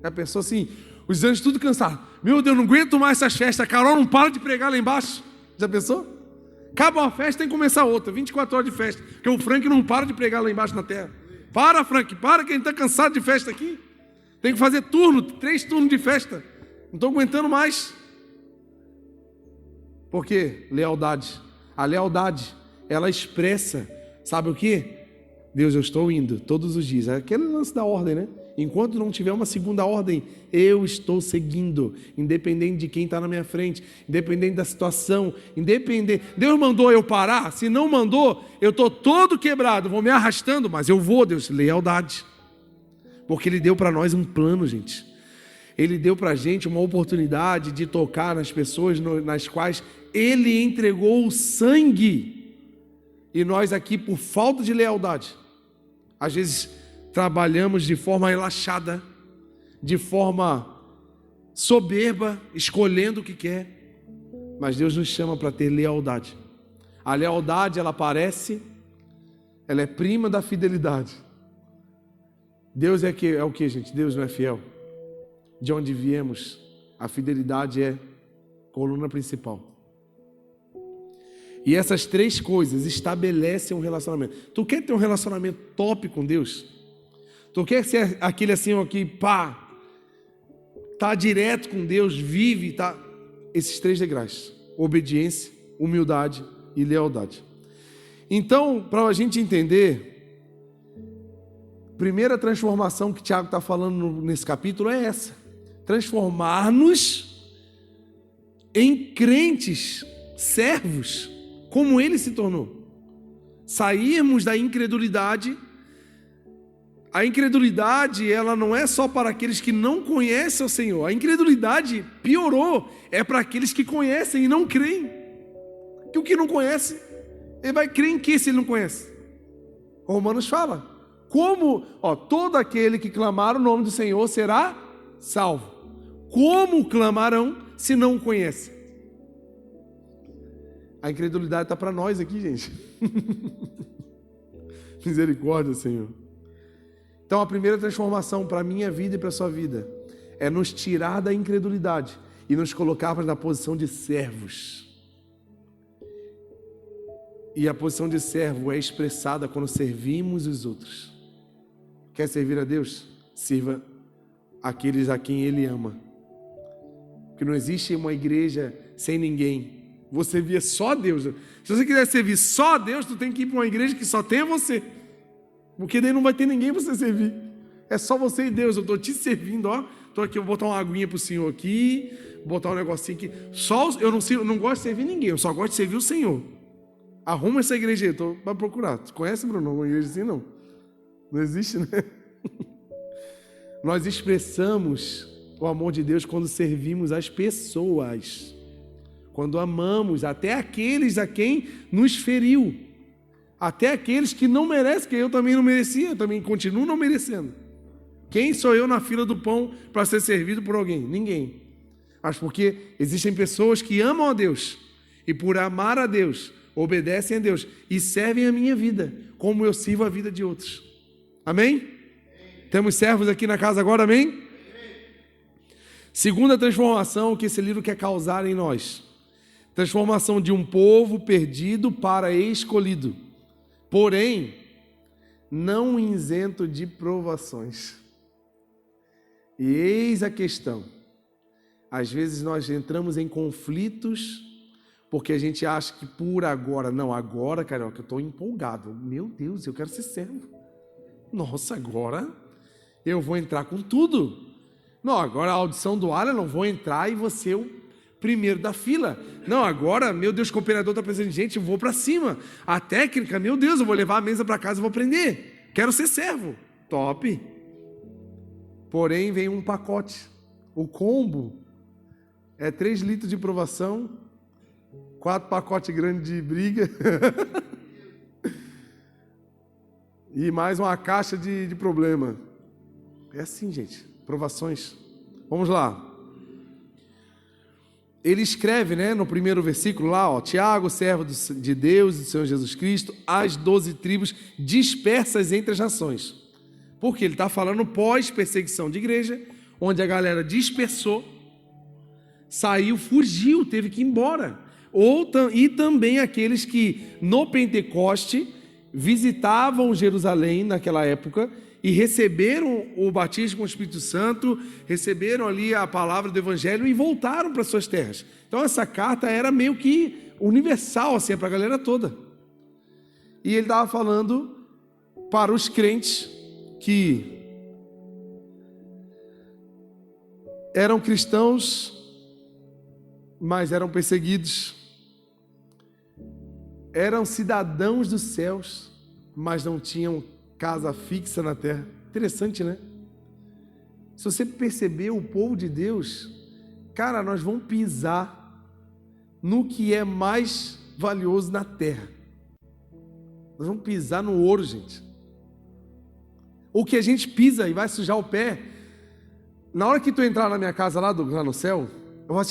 A pessoa assim, os anjos tudo cansados. Meu Deus, não aguento mais essas festas. A Carol não para de pregar lá embaixo. Já pensou? Acaba uma festa, tem que começar outra. 24 horas de festa. Porque o Frank não para de pregar lá embaixo na terra. Para, Frank, para, que a gente está cansado de festa aqui. Tem que fazer 3 turnos de festa. Não estou aguentando mais. Por quê? Lealdade. A lealdade, ela expressa, sabe o quê? Deus, eu estou indo todos os dias. É aquele lance da ordem, né? Enquanto não tiver uma segunda ordem, eu estou seguindo, independente de quem está na minha frente, independente da situação, independente. Deus mandou eu parar? Se não mandou, eu estou todo quebrado, vou me arrastando, mas eu vou, Deus. Lealdade. Porque Ele deu para nós um plano, gente. Ele deu para a gente uma oportunidade de tocar nas pessoas nas quais Ele entregou o sangue. E nós aqui, por falta de lealdade, às vezes trabalhamos de forma relaxada, de forma soberba, escolhendo o que quer. Mas Deus nos chama para ter lealdade. A lealdade, ela é prima da fidelidade. Deus é o que, gente? Deus não é fiel. De onde viemos, a fidelidade é coluna principal. E essas 3 coisas estabelecem um relacionamento. Tu quer ter um relacionamento top com Deus? Tu quer ser aquele assim, que tá direto com Deus, vive, tá? Esses 3 degraus: obediência, humildade e lealdade. Então, para a gente entender, a primeira transformação que Tiago está falando nesse capítulo é essa: transformar-nos em crentes, servos, como ele se tornou. Sairmos da incredulidade. A incredulidade, ela não é só para aqueles que não conhecem o Senhor. A incredulidade piorou, é para aqueles que conhecem e não creem. Que o que não conhece, ele vai crer em que se ele não conhece? Romanos fala: como, todo aquele que clamar o nome do Senhor será salvo. Como clamarão se não o conhecem? A incredulidade está para nós aqui, gente. Misericórdia, Senhor. Então a primeira transformação para a minha vida e para a sua vida é nos tirar da incredulidade e nos colocarmos na posição de servos. E a posição de servo é expressada quando servimos os outros. Quer servir a Deus? Sirva aqueles a quem Ele ama. Porque não existe uma igreja sem ninguém. Vou servir só a Deus. Se você quiser servir só a Deus, tu tem que ir para uma igreja que só tenha você. Porque daí não vai ter ninguém para você servir. É só você e Deus. Eu estou te servindo, Estou aqui, eu vou botar uma aguinha para o Senhor aqui, botar um negocinho aqui. Eu não gosto de servir ninguém, eu só gosto de servir o Senhor. Arruma essa igreja aí, estou para procurar. Tu conhece, Bruno? Uma igreja assim, não? Não existe, né? Nós expressamos o amor de Deus quando servimos as pessoas. quando amamos até aqueles a quem nos feriu, até aqueles que não merecem, que eu também não merecia, eu também continuo não merecendo. Quem sou eu na fila do pão para ser servido por alguém? Ninguém. Mas porque existem pessoas que amam a Deus e por amar a Deus, obedecem a Deus e servem a minha vida, como eu sirvo a vida de outros. Amém? Temos servos aqui na casa agora, amém? Segunda transformação que esse livro quer causar em nós. Transformação de um povo perdido para escolhido. Porém, não isento de provações. E eis a questão. Às vezes nós entramos em conflitos porque a gente acha que por agora, não, agora, Carioca, eu estou empolgado. Meu Deus, eu quero ser servo. Nossa, agora eu vou entrar com tudo. Não, agora a audição do Alan, não vou entrar e vou ser o primeiro da fila. Não, agora, meu Deus, o cooperador está precisando de gente, eu vou para cima. A técnica, meu Deus, eu vou levar a mesa para casa e vou aprender. Quero ser servo. Top. Porém, vem um pacote. O combo é 3 litros de provação, 4 pacotes grandes de briga e mais uma caixa de problema. É assim, gente. Provações. Vamos lá. Ele escreve, no primeiro versículo lá, Tiago, servo de Deus e do Senhor Jesus Cristo, as 12 tribos dispersas entre as nações. Porque ele está falando pós-perseguição de igreja, onde a galera dispersou, saiu, fugiu, teve que ir embora. E também aqueles que no Pentecoste visitavam Jerusalém naquela época e receberam o batismo com o Espírito Santo, receberam ali a palavra do Evangelho e voltaram para suas terras. Então essa carta era meio que universal, assim, para a galera toda. E ele estava falando para os crentes que eram cristãos, mas eram perseguidos, eram cidadãos dos céus, mas não tinham casa fixa na terra. Interessante, né? Se você perceber o povo de Deus, cara, nós vamos pisar no que é mais valioso na terra. Nós vamos pisar no ouro, gente. O que a gente pisa e vai sujar o pé, na hora que tu entrar na minha casa lá no céu, eu vou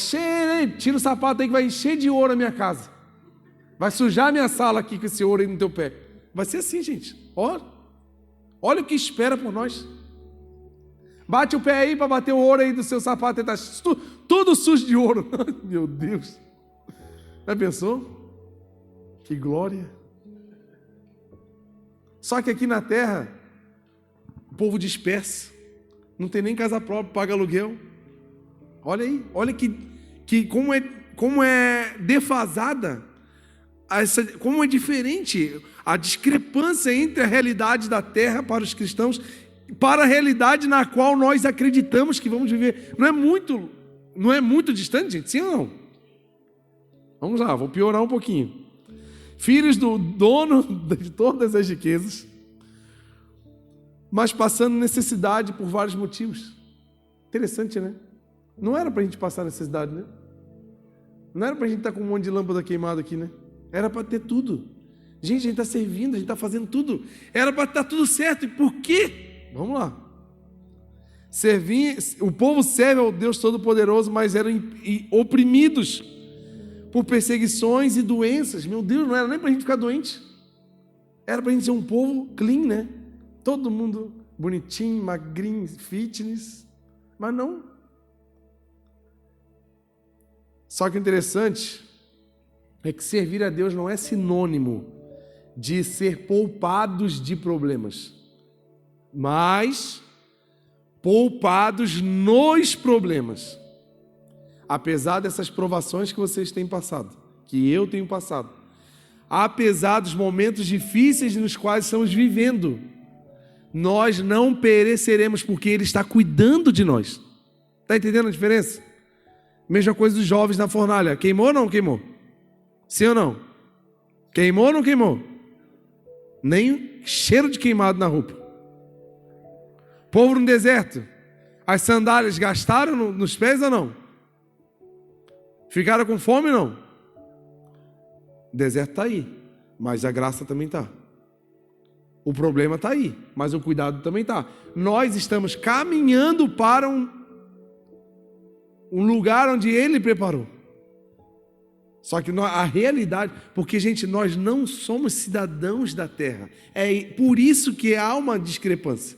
tira o sapato aí que vai encher de ouro a minha casa. Vai sujar a minha sala aqui com esse ouro aí no teu pé. Vai ser assim, gente. Olha o que espera por nós. Bate o pé aí para bater o ouro aí do seu sapato. Está tudo sujo de ouro. Meu Deus. Já pensou? Que glória. Só que aqui na terra, o povo dispersa. Não tem nem casa própria, paga aluguel. Olha aí. Olha como é defasada. Como é diferente a discrepância entre a realidade da terra para os cristãos para a realidade na qual nós acreditamos que vamos viver. Não é muito distante, gente? Sim ou não? Vamos lá, vou piorar um pouquinho. Filhos do dono de todas as riquezas, mas passando necessidade por vários motivos. Interessante, né? Não era para a gente passar necessidade, né? Não era para a gente estar com um monte de lâmpada queimada aqui, né? Era para ter tudo. Gente, a gente está servindo, a gente está fazendo tudo. Era para estar tudo certo. E por quê? Vamos lá. O povo serve ao Deus Todo-Poderoso, mas eram oprimidos por perseguições e doenças. Meu Deus, não era nem para a gente ficar doente. Era para a gente ser um povo clean, né? Todo mundo bonitinho, magrinho, fitness. Mas não. Só que o interessante é que servir a Deus não é sinônimo de ser poupados de problemas, mas poupados nos problemas. Apesar dessas provações que vocês têm passado, que eu tenho passado, apesar dos momentos difíceis nos quais estamos vivendo, nós não pereceremos porque Ele está cuidando de nós. Está entendendo a diferença? Mesma coisa dos jovens na fornalha. Queimou ou não queimou? Sim ou não? Queimou ou não queimou? Nem cheiro de queimado na roupa. Povo no deserto. As sandálias gastaram nos pés ou não? Ficaram com fome, não? O deserto está aí, mas a graça também está. O problema está aí, mas o cuidado também está. Nós estamos caminhando para um lugar onde Ele preparou. Só que a realidade, porque, gente, nós não somos cidadãos da terra. É por isso que há uma discrepância.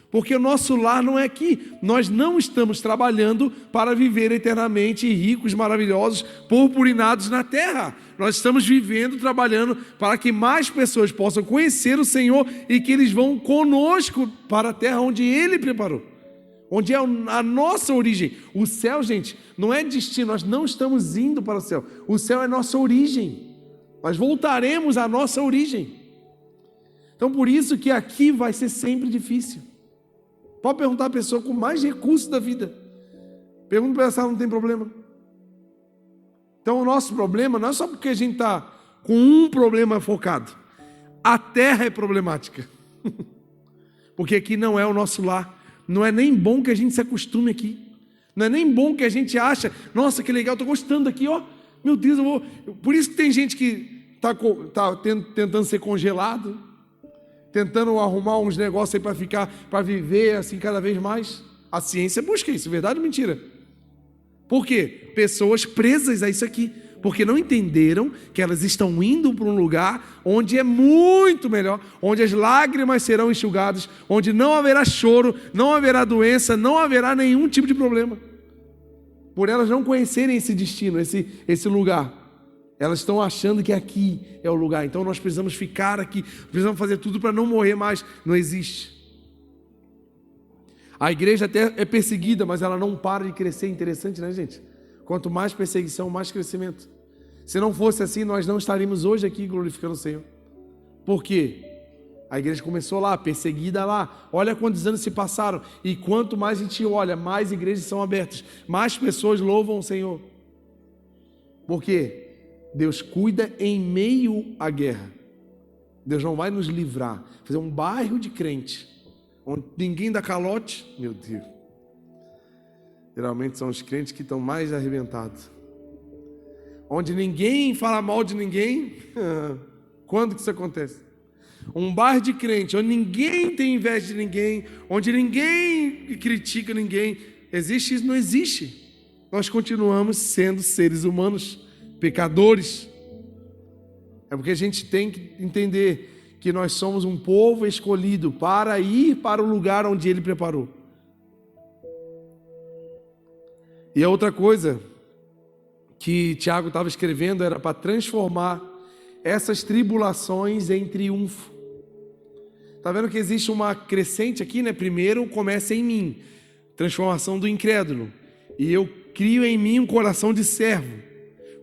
Porque o nosso lar não é aqui. Nós não estamos trabalhando para viver eternamente ricos, maravilhosos, purpurinados na terra. Nós estamos vivendo, trabalhando para que mais pessoas possam conhecer o Senhor e que eles vão conosco para a terra onde Ele preparou. Onde é a nossa origem. O céu, gente, não é destino. Nós não estamos indo para o céu. O céu é nossa origem. Nós voltaremos à nossa origem. Então, por isso que aqui vai ser sempre difícil. Pode perguntar a pessoa com mais recursos da vida. Pergunta para ela se ela não tem problema. Então o nosso problema não é só porque a gente está com um problema focado. A terra é problemática. Porque aqui não é o nosso lar. Não é nem bom que a gente se acostume aqui. Não é nem bom que a gente acha, nossa, que legal, estou gostando aqui, ó. Meu Deus, eu vou... Por isso que tem gente que está tentando ser congelado, tentando arrumar uns negócios aí para viver assim cada vez mais. A ciência busca isso, verdade ou mentira? Por quê? Pessoas presas a isso aqui, porque não entenderam que elas estão indo para um lugar onde é muito melhor, onde as lágrimas serão enxugadas, onde não haverá choro, não haverá doença, não haverá nenhum tipo de problema. Por elas não conhecerem esse destino, esse lugar. Elas estão achando que aqui é o lugar. Então nós precisamos ficar aqui, precisamos fazer tudo para não morrer mais. Não existe. A igreja até é perseguida, mas ela não para de crescer. Interessante, né, gente? Quanto mais perseguição, mais crescimento. Se não fosse assim, nós não estaríamos hoje aqui glorificando o Senhor. Por quê? A igreja começou lá, perseguida lá. Olha quantos anos se passaram. E quanto mais a gente olha, mais igrejas são abertas. Mais pessoas louvam o Senhor. Por quê? Deus cuida em meio à guerra. Deus não vai nos livrar. Fazer um bairro de crente, onde ninguém dá calote. Meu Deus. Geralmente são os crentes que estão mais arrebentados. Onde ninguém fala mal de ninguém. Quando que isso acontece? Um bairro de crente, onde ninguém tem inveja de ninguém, onde ninguém critica ninguém. Existe isso? Não existe. Nós continuamos sendo seres humanos, pecadores. É porque a gente tem que entender que nós somos um povo escolhido para ir para o lugar onde Ele preparou. E a outra coisa que Tiago estava escrevendo era para transformar essas tribulações em triunfo. Está vendo que existe uma crescente aqui, né? Primeiro começa em mim, transformação do incrédulo. E eu crio em mim um coração de servo.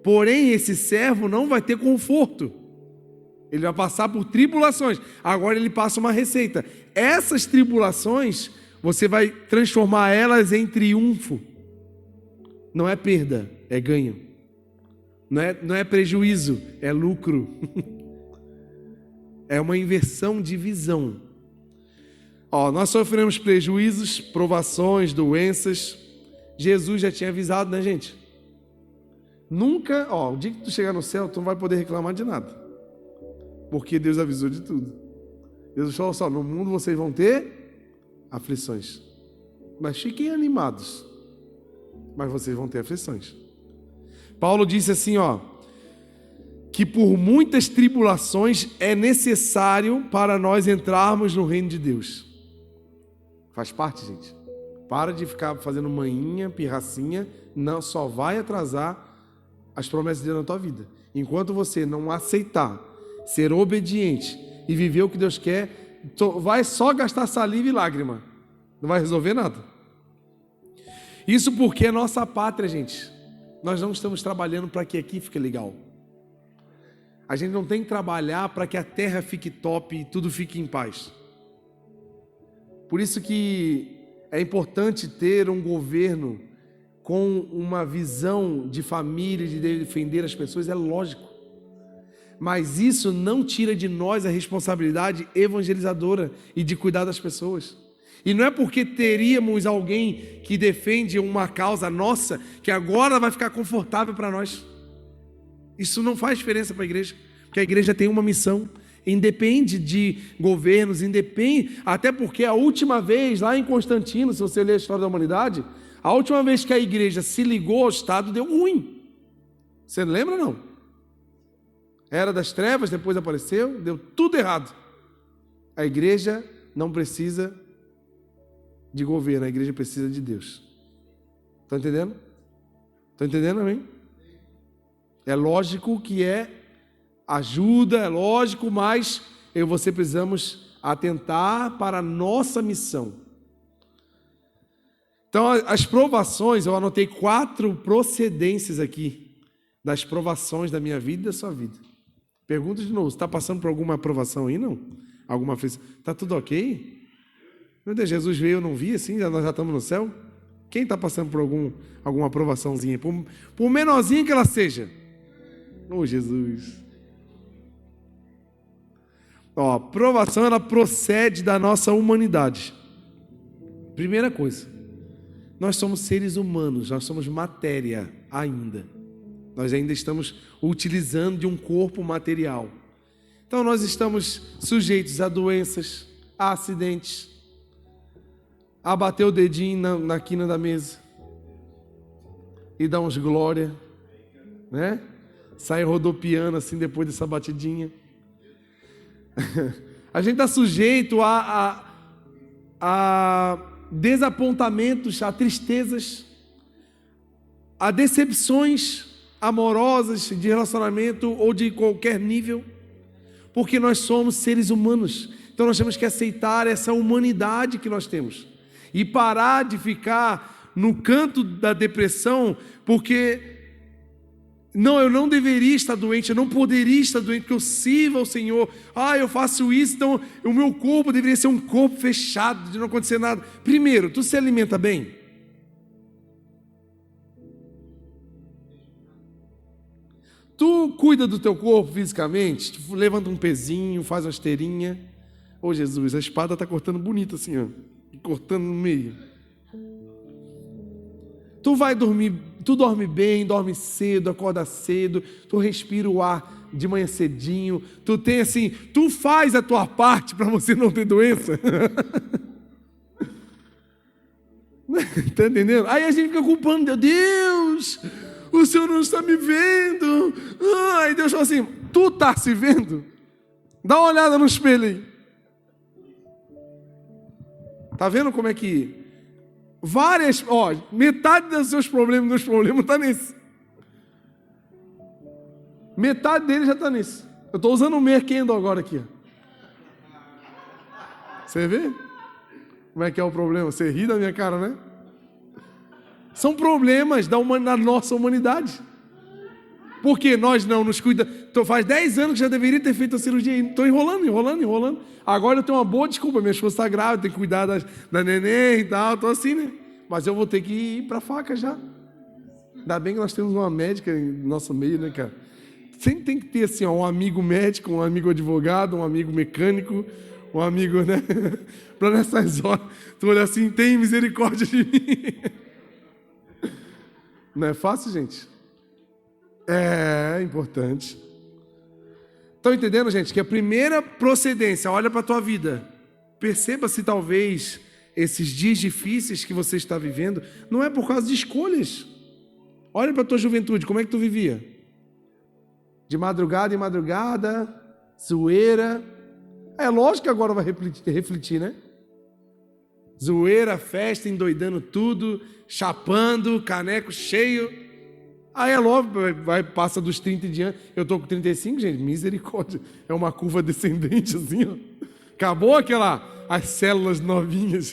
Porém, esse servo não vai ter conforto. Ele vai passar por tribulações. Agora ele passa uma receita. Essas tribulações, você vai transformar elas em triunfo. Não é perda, é ganho. Não é prejuízo, é lucro. É uma inversão de visão. Nós sofremos prejuízos, provações, doenças. Jesus já tinha avisado, né, gente? Nunca, o dia que tu chegar no céu, tu não vai poder reclamar de nada. Porque Deus avisou de tudo. Deus falou só, no mundo vocês vão ter aflições. Mas fiquem animados. Mas vocês vão ter aflições. Paulo disse assim, que por muitas tribulações é necessário para nós entrarmos no reino de Deus. Faz parte, gente. Para de ficar fazendo manhinha, pirracinha, não, só vai atrasar as promessas de Deus na tua vida. Enquanto você não aceitar, ser obediente e viver o que Deus quer, vai só gastar saliva e lágrima. Não vai resolver nada. Isso porque é nossa pátria, gente. Nós não estamos trabalhando para que aqui fique legal. A gente não tem que trabalhar para que a terra fique top e tudo fique em paz. Por isso que é importante ter um governo com uma visão de família, de defender as pessoas, é lógico. Mas isso não tira de nós a responsabilidade evangelizadora e de cuidar das pessoas. E não é porque teríamos alguém que defende uma causa nossa que agora vai ficar confortável para nós. Isso não faz diferença para a igreja, porque a igreja tem uma missão, independe de governos, independe, até porque a última vez, lá em Constantino, se você ler a história da humanidade, a última vez que a igreja se ligou ao Estado, deu ruim. Você lembra, não? Era das trevas, depois apareceu, deu tudo errado. A igreja não precisa de governo, a igreja precisa de Deus. Estão entendendo? Estão entendendo, amém? É lógico que ajuda, é lógico, mas eu e você precisamos atentar para a nossa missão. Então, as provações, eu anotei 4 procedências aqui, das provações da minha vida e da sua vida. Pergunta de novo, você está passando por alguma provação aí, não? Alguma aflição? Está tudo ok? Meu Deus, Jesus veio, eu não vi assim, nós já estamos no céu? Quem está passando por alguma provaçãozinha? Por menorzinha que ela seja. Oh, Jesus. Ó, provação, ela procede da nossa humanidade. Primeira coisa, nós somos seres humanos, nós somos matéria ainda. Nós ainda estamos utilizando de um corpo material. Então nós estamos sujeitos a doenças, a acidentes, a bater o dedinho na quina da mesa e dar uns glória, né? Sair rodopiando assim depois dessa batidinha. A gente está sujeito a desapontamentos, a tristezas, a decepções amorosas de relacionamento ou de qualquer nível, porque nós somos seres humanos. Então nós temos que aceitar essa humanidade que nós temos e parar de ficar no canto da depressão, porque não, eu não deveria estar doente, eu não poderia estar doente, porque eu sirvo ao Senhor. Eu faço isso, então o meu corpo deveria ser um corpo fechado, de não acontecer nada. Primeiro, tu se alimenta bem? Tu cuida do teu corpo fisicamente? Tu levanta um pezinho, faz uma esteirinha. Ô Jesus, a espada está cortando bonito assim, ó, cortando no meio. Tu vai dormir, tu dorme bem, dorme cedo, acorda cedo, tu respira o ar de manhã cedinho, tu tem assim, tu faz a tua parte para você não ter doença. Tá entendendo? Aí a gente fica culpando Deus, o Senhor não está me vendo. Aí Deus fala assim, tu está se vendo? Dá uma olhada no espelho aí. Tá vendo como é que metade dos seus problemas, meus problemas está nisso. Metade dele já está nisso. Eu estou usando o Merkendo agora aqui. Você vê? Como é que é o problema? Você ri da minha cara, né? São problemas da nossa humanidade. Porque nós não nos cuidamos. Então, faz 10 anos que já deveria ter feito a cirurgia. Estou enrolando. Agora eu tenho uma boa desculpa. Minha esposa está grávida, tem que cuidar da neném e tal. Estou assim, né? Mas eu vou ter que ir para a faca já. Ainda bem que nós temos uma médica no nosso meio, né, cara? Sempre tem que ter assim, um amigo médico, um amigo advogado, um amigo mecânico, um amigo, né? Para nessas horas, tu olha assim, tem misericórdia de mim. Não é fácil, gente? É importante. Estão entendendo, gente? Que a primeira procedência, olha para a tua vida. Perceba se talvez esses dias difíceis que você está vivendo não é por causa de escolhas. Olha para a tua juventude, como é que tu vivia? De madrugada em madrugada, zoeira. É lógico que agora vai refletir, né? Zoeira, festa, endoidando tudo, chapando, caneco cheio. Aí é logo, passa dos 30 diante. Eu estou com 35, gente, misericórdia. É uma curva descendente assim, ó. Acabou as células novinhas.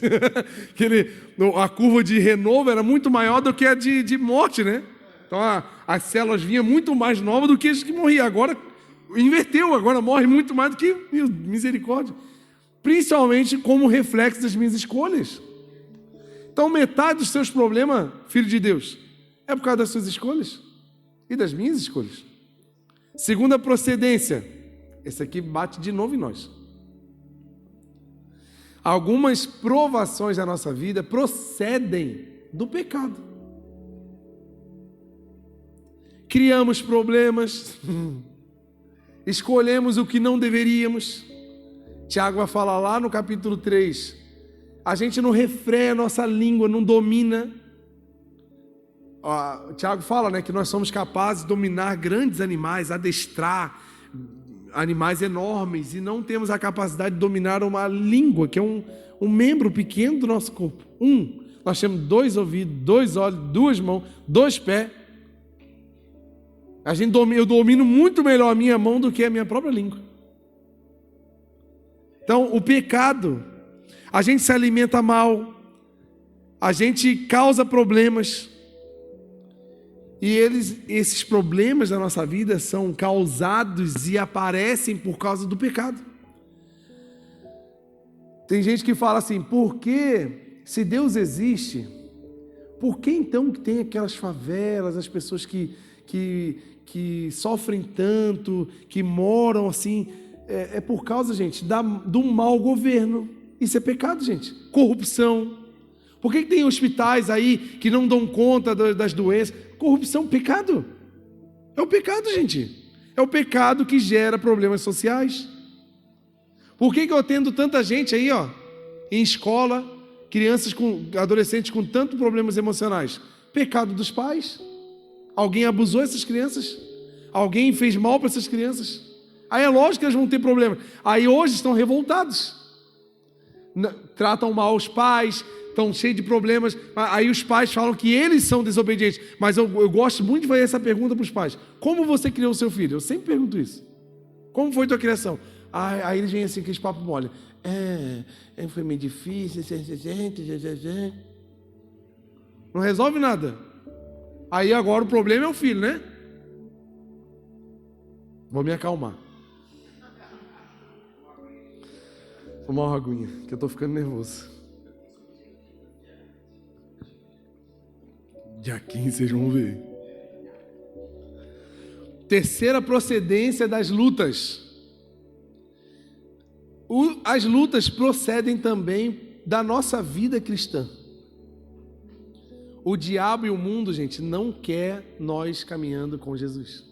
A curva de renovo era muito maior do que a de morte, né? Então as células vinham muito mais novas do que as que morriam. Agora inverteu, agora morre muito mais do que misericórdia. Principalmente como reflexo das minhas escolhas. Então metade dos seus problemas, filho de Deus, é por causa das suas escolhas e das minhas escolhas. Segunda procedência, esse aqui bate de novo em nós. Algumas provações da nossa vida procedem do pecado. Criamos problemas, escolhemos o que não deveríamos. Tiago vai falar lá no capítulo 3, a gente não refreia a nossa língua, não domina. Tiago fala, né, que nós somos capazes de dominar grandes animais, adestrar animais enormes, e não temos a capacidade de dominar uma língua, que é um membro pequeno do nosso corpo. Nós temos 2 ouvidos, 2 olhos, 2 mãos, 2 pés. Eu domino muito melhor a minha mão do que a minha própria língua. Então, o pecado, a gente se alimenta mal, a gente causa problemas, e esses problemas da nossa vida são causados e aparecem por causa do pecado. Tem gente que fala assim, por que, se Deus existe, por que então que tem aquelas favelas, as pessoas que sofrem tanto, que moram assim? É por causa, gente, do mau governo. Isso é pecado, gente. Corrupção. Por que tem hospitais aí que não dão conta das doenças? Corrupção, pecado. É o pecado, gente. É o pecado que gera problemas sociais. Por que eu atendo tanta gente aí, em escola, adolescentes com tantos problemas emocionais? Pecado dos pais. Alguém abusou dessas crianças. Alguém fez mal para essas crianças. Aí é lógico que eles vão ter problemas. Aí hoje estão revoltados. Tratam mal os pais, estão cheios de problemas. Aí os pais falam que eles são desobedientes. Mas eu gosto muito de fazer essa pergunta para os pais. Como você criou o seu filho? Eu sempre pergunto isso. Como foi a tua criação? Aí eles vêm assim, aqueles papos mole. Foi meio difícil. Não resolve nada. Aí agora o problema é o filho, né? Vou me acalmar. Vou tomar uma aguinha, que eu estou ficando nervoso. Dia 15 vocês vão ver. Terceira procedência das lutas. As lutas procedem também da nossa vida cristã. O diabo e o mundo, gente, não quer nós caminhando com Jesus.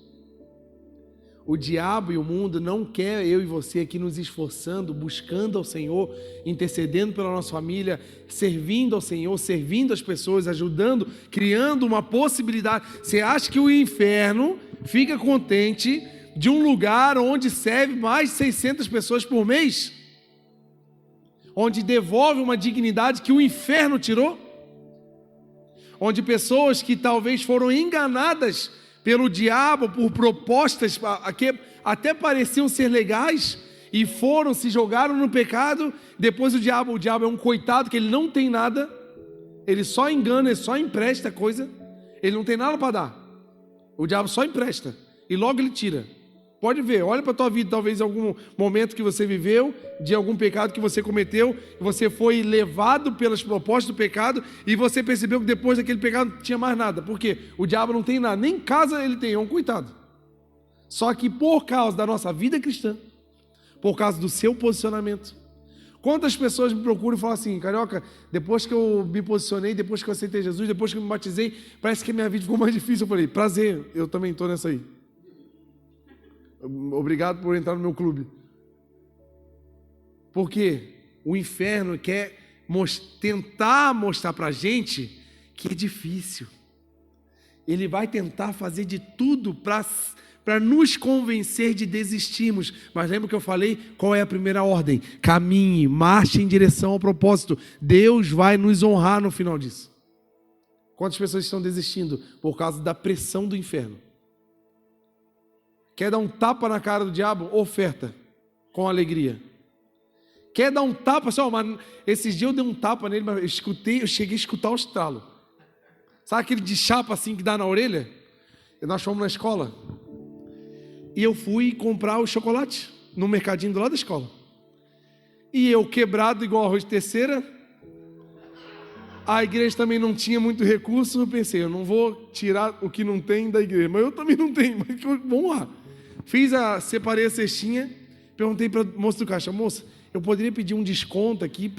O diabo e o mundo não quer eu e você aqui nos esforçando, buscando ao Senhor, intercedendo pela nossa família, servindo ao Senhor, servindo as pessoas, ajudando, criando uma possibilidade. Você acha que o inferno fica contente de um lugar onde serve mais de 600 pessoas por mês? Onde devolve uma dignidade que o inferno tirou? Onde pessoas que talvez foram enganadas pelo diabo, por propostas que até pareciam ser legais, e se jogaram no pecado. Depois o diabo é um coitado, que ele não tem nada, ele só engana, ele só empresta coisa, ele não tem nada para dar. O diabo só empresta, e logo ele tira. Pode ver, olha para a tua vida, talvez em algum momento que você viveu, de algum pecado que você cometeu, você foi levado pelas propostas do pecado, e você percebeu que depois daquele pecado não tinha mais nada. Por quê? O diabo não tem nada, nem casa ele tem, é um coitado. Só que por causa da nossa vida cristã, por causa do seu posicionamento, quantas pessoas me procuram e falam assim, Carioca, depois que eu me posicionei, depois que eu aceitei Jesus, depois que eu me batizei, parece que a minha vida ficou mais difícil. Eu falei, prazer, eu também estou nessa aí. Obrigado por entrar no meu clube. Porque o inferno quer tentar mostrar para a gente que é difícil. Ele vai tentar fazer de tudo para nos convencer de desistirmos. Mas lembra que eu falei? Qual é a primeira ordem? Caminhe, marche em direção ao propósito. Deus vai nos honrar no final disso. Quantas pessoas estão desistindo por causa da pressão do inferno? Quer dar um tapa na cara do diabo? Oferta, com alegria. Quer dar um tapa? Mas esses dias eu dei um tapa nele, mas eu cheguei a escutar o estralo. Sabe aquele de chapa assim que dá na orelha? Nós fomos na escola. E eu fui comprar o chocolate no mercadinho do lado da escola. E eu quebrado igual arroz de terceira. A igreja também não tinha muito recurso. Eu pensei, eu não vou tirar o que não tem da igreja. Mas eu também não tenho. Mas vamos lá. Separei a cestinha, perguntei para a moça do caixa, moça, eu poderia pedir um desconto aqui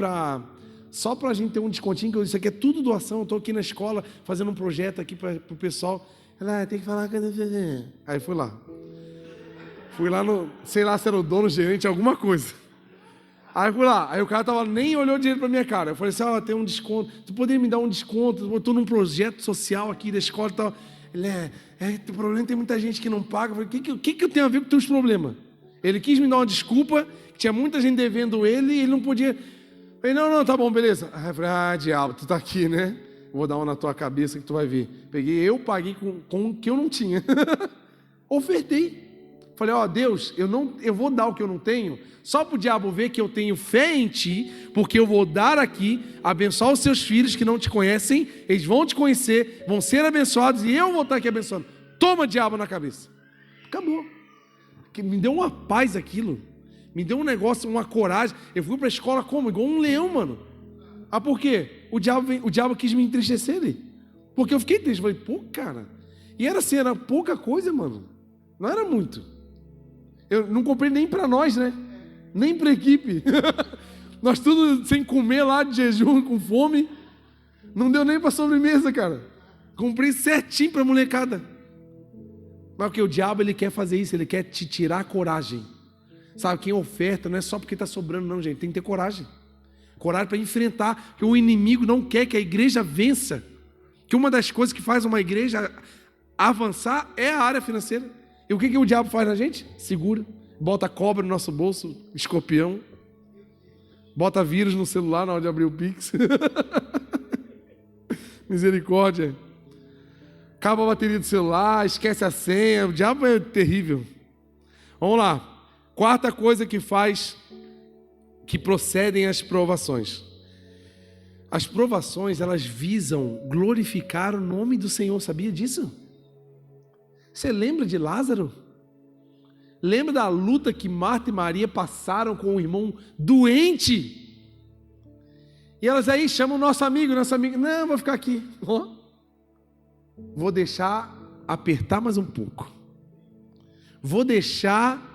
só para a gente ter um descontinho, que isso aqui é tudo doação, eu estou aqui na escola fazendo um projeto aqui para o pessoal. Ela, tem que falar... Aí fui lá sei lá se era o dono, gerente, alguma coisa. Aí fui lá, aí o cara nem olhou direito pra minha cara. Eu falei assim, tem um desconto, tu poderia me dar um desconto? Eu estou num projeto social aqui da escola e tal. Ele, o problema é que tem muita gente que não paga. Eu falei, o que eu tenho a ver com os teus problemas? Ele quis me dar uma desculpa, que tinha muita gente devendo ele e ele não podia... Eu falei, não, tá bom, beleza. Aí eu falei, diabo, tu tá aqui, né? Vou dar uma na tua cabeça que tu vai ver. Paguei com o que eu não tinha. Ofertei. Falei, Deus, eu vou dar o que eu não tenho, só para o diabo ver que eu tenho fé em ti, porque eu vou dar aqui, abençoar os seus filhos que não te conhecem, eles vão te conhecer, vão ser abençoados e eu vou estar aqui abençoando. Toma, diabo, na cabeça. Acabou. Me deu uma paz aquilo, me deu um negócio, uma coragem. Eu fui para a escola como? Igual um leão, mano. Por quê? O diabo quis me entristecer ali, porque eu fiquei triste. Falei, cara, e era assim, era pouca coisa, mano, não era muito. Eu não comprei nem para nós, né? Nem para a equipe. Nós tudo sem comer lá de jejum, com fome. Não deu nem para sobremesa, cara. Comprei certinho para a molecada. Mas porque o diabo, ele quer fazer isso, ele quer te tirar a coragem. Sabe, quem oferta não é só porque está sobrando, não, gente. Tem que ter coragem. Coragem para enfrentar, porque o inimigo não quer que a igreja vença. Que uma das coisas que faz uma igreja avançar é a área financeira. E o que o diabo faz na gente? Segura. Bota cobra no nosso bolso, escorpião. Bota vírus no celular na hora de abrir o Pix. Misericórdia. Acaba a bateria do celular, esquece a senha. O diabo é terrível. Vamos lá. Quarta coisa que faz, que procedem as provações. As provações, elas visam glorificar o nome do Senhor. Sabia disso? Você lembra de Lázaro? Lembra da luta que Marta e Maria passaram com o irmão doente? E elas aí chamam o nosso amigo, não, vou ficar aqui. Vou deixar apertar mais um pouco. Vou deixar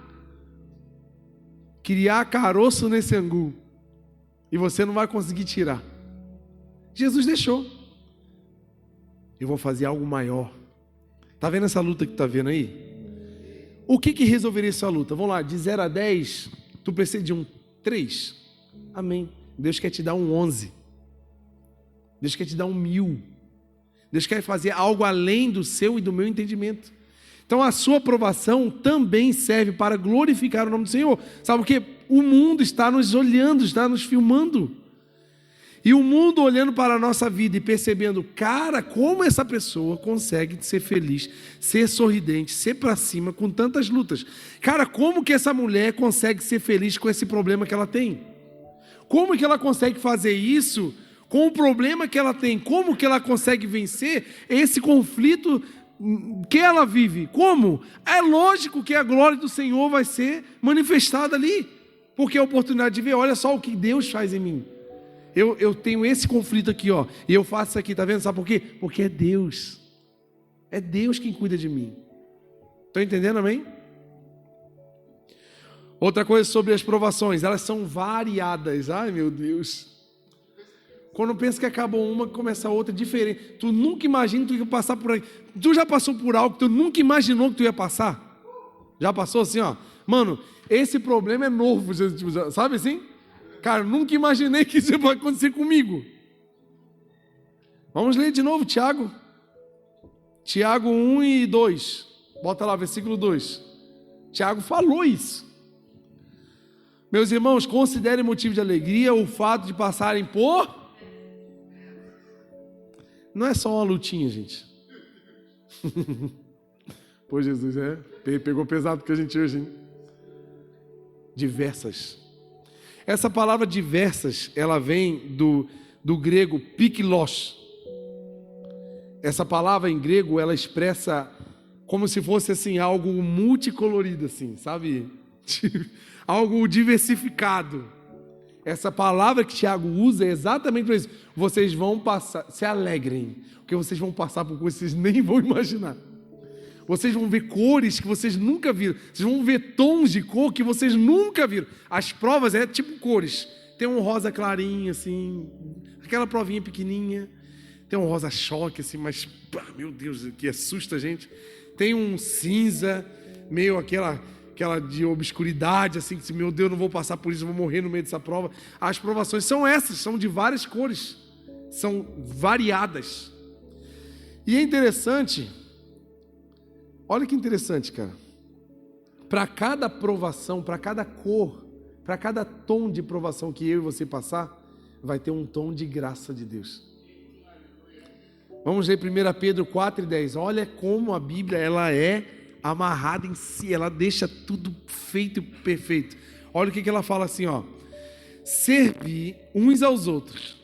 criar caroço nesse angu. E você não vai conseguir tirar. Jesus deixou. Eu vou fazer algo maior. Está vendo essa luta que está vendo aí? O que resolveria essa luta? Vamos lá, de 0 a 10, tu precisa de um 3? Amém. Deus quer te dar um 11. Deus quer te dar um 1000. Deus quer fazer algo além do seu e do meu entendimento. Então a sua aprovação também serve para glorificar o nome do Senhor. Sabe por quê? O mundo está nos olhando, está nos filmando. E o mundo olhando para a nossa vida e percebendo, cara, como essa pessoa consegue ser feliz, ser sorridente, ser para cima com tantas lutas. Cara, como que essa mulher consegue ser feliz com esse problema que ela tem? Como que ela consegue fazer isso com o problema que ela tem? Como que ela consegue vencer esse conflito que ela vive? Como? É lógico que a glória do Senhor vai ser manifestada ali, porque é a oportunidade de ver, olha só o que Deus faz em mim. Eu tenho esse conflito aqui, e eu faço isso aqui, tá vendo? Sabe por quê? Porque é Deus. É Deus quem cuida de mim. Estão entendendo, amém? Outra coisa sobre as provações, elas são variadas. Ai, meu Deus. Quando pensa que acabou uma, começa outra diferente. Tu nunca imagina que tu ia passar por aí. Tu já passou por algo que tu nunca imaginou que tu ia passar? Já passou assim, Mano, esse problema é novo, sabe assim? Cara, nunca imaginei que isso ia acontecer comigo. Vamos ler de novo, Tiago. Tiago 1 e 2. Bota lá, versículo 2. Tiago falou isso. Meus irmãos, considerem motivo de alegria o fato de passarem por... Não é só uma lutinha, gente. Pô, Jesus, pegou pesado que a gente hoje, hein? Diversas. Essa palavra diversas, ela vem do grego pikilos. Essa palavra em grego, ela expressa como se fosse assim, algo multicolorido, assim, sabe? Algo diversificado. Essa palavra que Tiago usa é exatamente para isso. Vocês vão passar, se alegrem, porque vocês vão passar por coisas que vocês nem vão imaginar. Vocês vão ver cores que vocês nunca viram. Vocês vão ver tons de cor que vocês nunca viram. As provas é tipo cores. Tem um rosa clarinho, assim, aquela provinha pequenininha. Tem um rosa choque, assim, mas, meu Deus, que assusta a gente. Tem um cinza, meio aquela de obscuridade, assim, que, meu Deus, não vou passar por isso, eu vou morrer no meio dessa prova. As provações são essas, são de várias cores, são variadas. E é interessante, olha que interessante, cara. Para cada provação, para cada cor, para cada tom de provação que eu e você passar, vai ter um tom de graça de Deus. Vamos ler 1 Pedro 4:10. Olha como a Bíblia ela é amarrada em si, ela deixa tudo feito e perfeito. Olha o que ela fala assim, ó. Servir uns aos outros,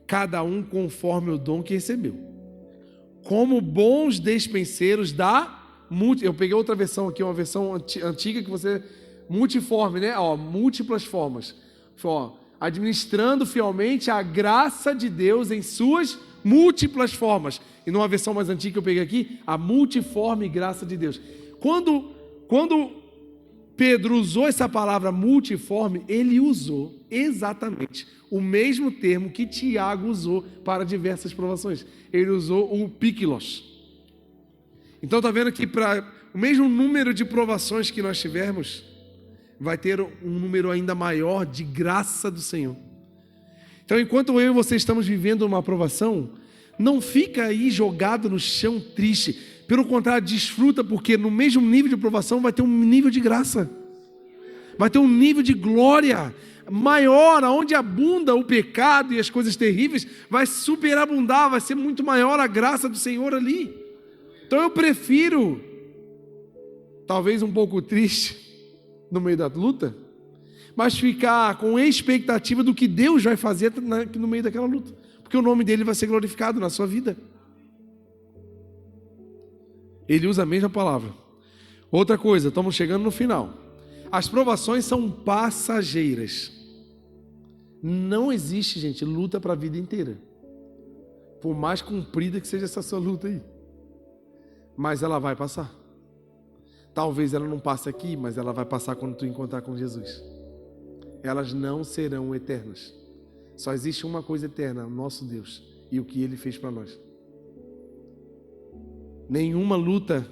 cada um conforme o dom que recebeu, como bons despenseiros da... Eu peguei outra versão aqui, uma versão antiga que você... multiforme, né? Ó, múltiplas formas. Ó, administrando fielmente a graça de Deus em suas múltiplas formas. E numa versão mais antiga que eu peguei aqui, a multiforme graça de Deus. Quando Pedro usou essa palavra multiforme, ele usou exatamente o mesmo termo que Tiago usou para diversas provações. Ele usou o pikilos. Então está vendo que para o mesmo número de provações que nós tivermos, vai ter um número ainda maior de graça do Senhor. Então, enquanto eu e você estamos vivendo uma aprovação, não fica aí jogado no chão triste. Pelo contrário, desfruta, porque no mesmo nível de aprovação vai ter um nível de graça. Vai ter um nível de glória maior, onde abunda o pecado e as coisas terríveis, vai superabundar, vai ser muito maior a graça do Senhor ali. Então eu prefiro, talvez um pouco triste, no meio da luta, mas ficar com expectativa do que Deus vai fazer no meio daquela luta, porque o nome dele vai ser glorificado na sua vida. Ele usa a mesma palavra. Outra coisa, estamos chegando no final. As provações são passageiras. Não existe, gente, luta para a vida inteira, por mais comprida que seja essa sua luta aí, mas ela vai passar. Talvez ela não passe aqui, mas ela vai passar quando tu encontrar com Jesus. Elas não serão eternas. Só existe uma coisa eterna, o nosso Deus e o que Ele fez para nós. Nenhuma luta.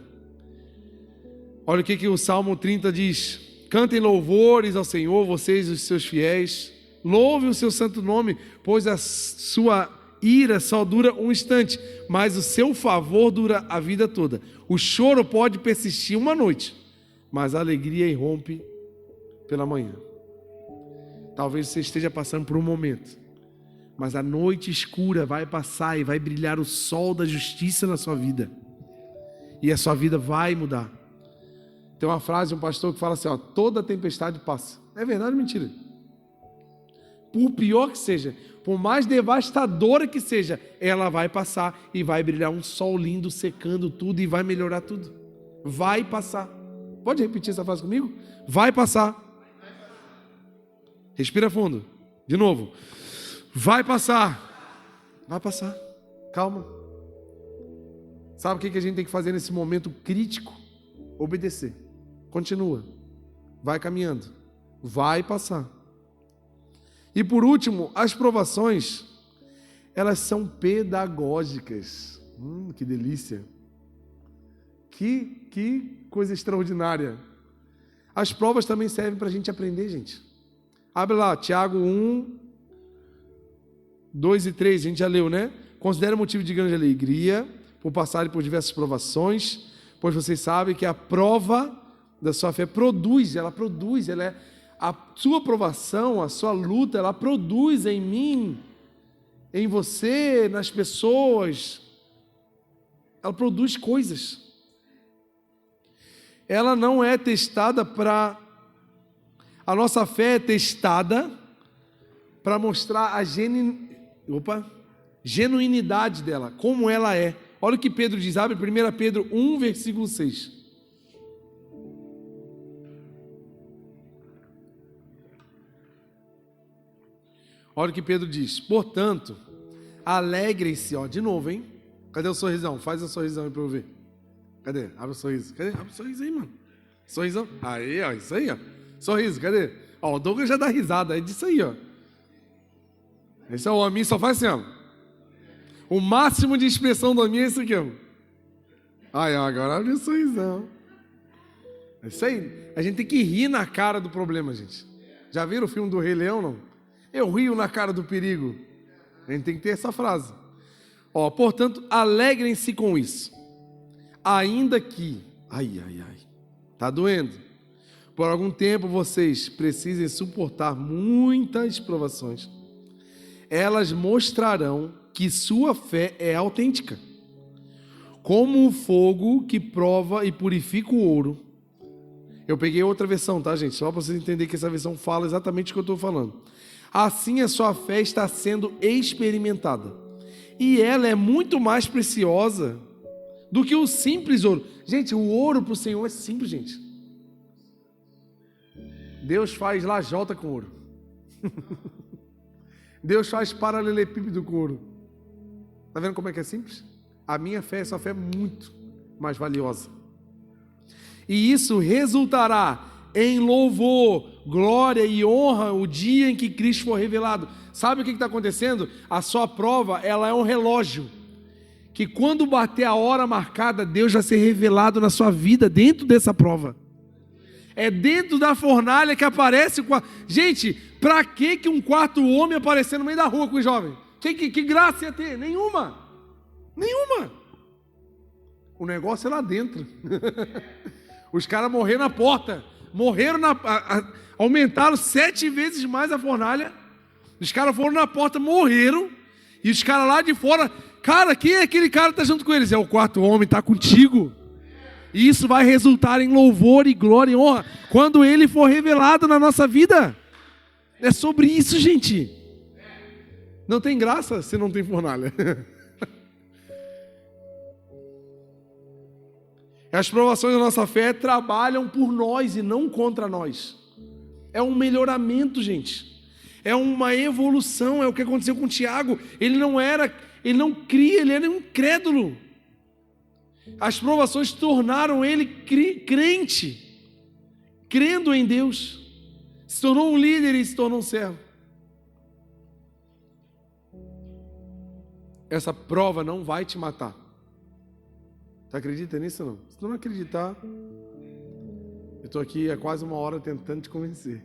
Olha o que o Salmo 30 diz: cantem louvores ao Senhor, vocês os seus fiéis, louve o seu santo nome, pois a sua ira só dura um instante, mas o seu favor dura a vida toda. O choro pode persistir uma noite, mas a alegria irrompe pela manhã. Talvez você esteja passando por um momento, mas a noite escura vai passar e vai brilhar o sol da justiça na sua vida, e a sua vida vai mudar. Tem uma frase de um pastor que fala assim, ó, toda tempestade passa. É verdade ou mentira? Por pior que seja, por mais devastadora que seja, ela vai passar e vai brilhar um sol lindo secando tudo e vai melhorar tudo. Vai passar. Pode repetir essa frase comigo? Vai passar. Respira fundo. De novo. Vai passar. Vai passar. Calma. Sabe o que a gente tem que fazer nesse momento crítico? Obedecer. Continua. Vai caminhando. Vai passar. E por último, as provações, elas são pedagógicas. Que delícia. Que coisa extraordinária. As provas também servem para a gente aprender, gente. Abre lá, Tiago 1, 2 e 3, a gente já leu, né? Considera motivo de grande alegria por passarem por diversas provações, pois vocês sabem que a prova da sua fé a sua provação, a sua luta, ela produz em mim, em você, nas pessoas, ela produz coisas. Ela não é testada para... A nossa fé é testada para mostrar a genuinidade dela, como ela é. Olha o que Pedro diz, abre 1 Pedro 1, versículo 6. Olha o que Pedro diz: portanto, alegrem-se, ó, de novo, hein? Cadê o sorrisão? Faz o sorrisão aí para eu ver. Cadê? Abre o sorriso. Cadê? Abre o sorriso aí, mano. Sorrisão. Aí, ó. Isso aí, ó. Sorriso, cadê? Ó, o Douglas já dá risada. É disso aí, ó. Esse é o homem, só faz assim, ó. O máximo de expressão do homem é isso aqui, ó. Aí, ó. Agora abre o sorrisão. É isso aí. A gente tem que rir na cara do problema, gente. Já viram o filme do Rei Leão, não? Eu rio na cara do perigo. A gente tem que ter essa frase. Ó, portanto, alegrem-se com isso. Ainda que... Ai. Tá doendo. Por algum tempo vocês precisem suportar muitas provações. Elas mostrarão que sua fé é autêntica. Como o fogo que prova e purifica o ouro. Eu peguei outra versão, tá, gente? Só para vocês entenderem que essa versão fala exatamente o que eu estou falando. Assim a sua fé está sendo experimentada. E ela é muito mais preciosa do que o simples ouro. Gente, o ouro para o Senhor é simples, gente. Deus faz lajota com ouro. Deus faz paralelepípedo com ouro. Está vendo como é que é simples? A minha fé, essa fé é muito mais valiosa. E isso resultará em louvor, glória e honra o dia em que Cristo for revelado. Sabe o que está acontecendo? A sua prova, ela é um relógio. Que quando bater a hora marcada, Deus vai ser revelado na sua vida dentro dessa prova. É dentro da fornalha que aparece... Gente, para que um quarto homem aparecer no meio da rua com os jovens? Que graça ia ter? Nenhuma. O negócio é lá dentro. Os caras morreram na porta. Aumentaram 7 vezes mais a fornalha. Os caras foram na porta, morreram. E os caras lá de fora... Cara, quem é aquele cara que está junto com eles? É o quarto homem, está contigo. E isso vai resultar em louvor e glória e honra quando ele for revelado na nossa vida. É sobre isso, gente. Não tem graça se não tem fornalha. As provações da nossa fé trabalham por nós e não contra nós. É um melhoramento, gente. É uma evolução. É o que aconteceu com Tiago. Ele não cria, ele era um incrédulo. As provações tornaram ele crente, crendo em Deus. Se tornou um líder e se tornou um servo. Essa prova não vai te matar. Você acredita nisso ou não? Se não acreditar, eu estou aqui há quase 1 hora tentando te convencer.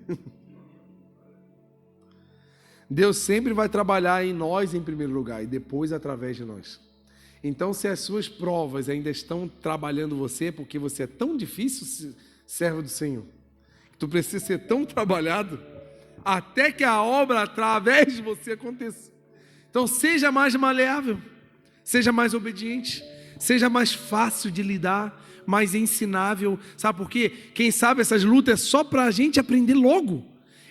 Deus sempre vai trabalhar em nós em primeiro lugar e depois através de nós. Então, se as suas provas ainda estão trabalhando você, porque você é tão difícil, servo do Senhor, que tu precisa ser tão trabalhado, até que a obra através de você aconteça. Então, seja mais maleável, seja mais obediente, seja mais fácil de lidar, mais ensinável. Sabe por quê? Quem sabe essas lutas é só para a gente aprender logo,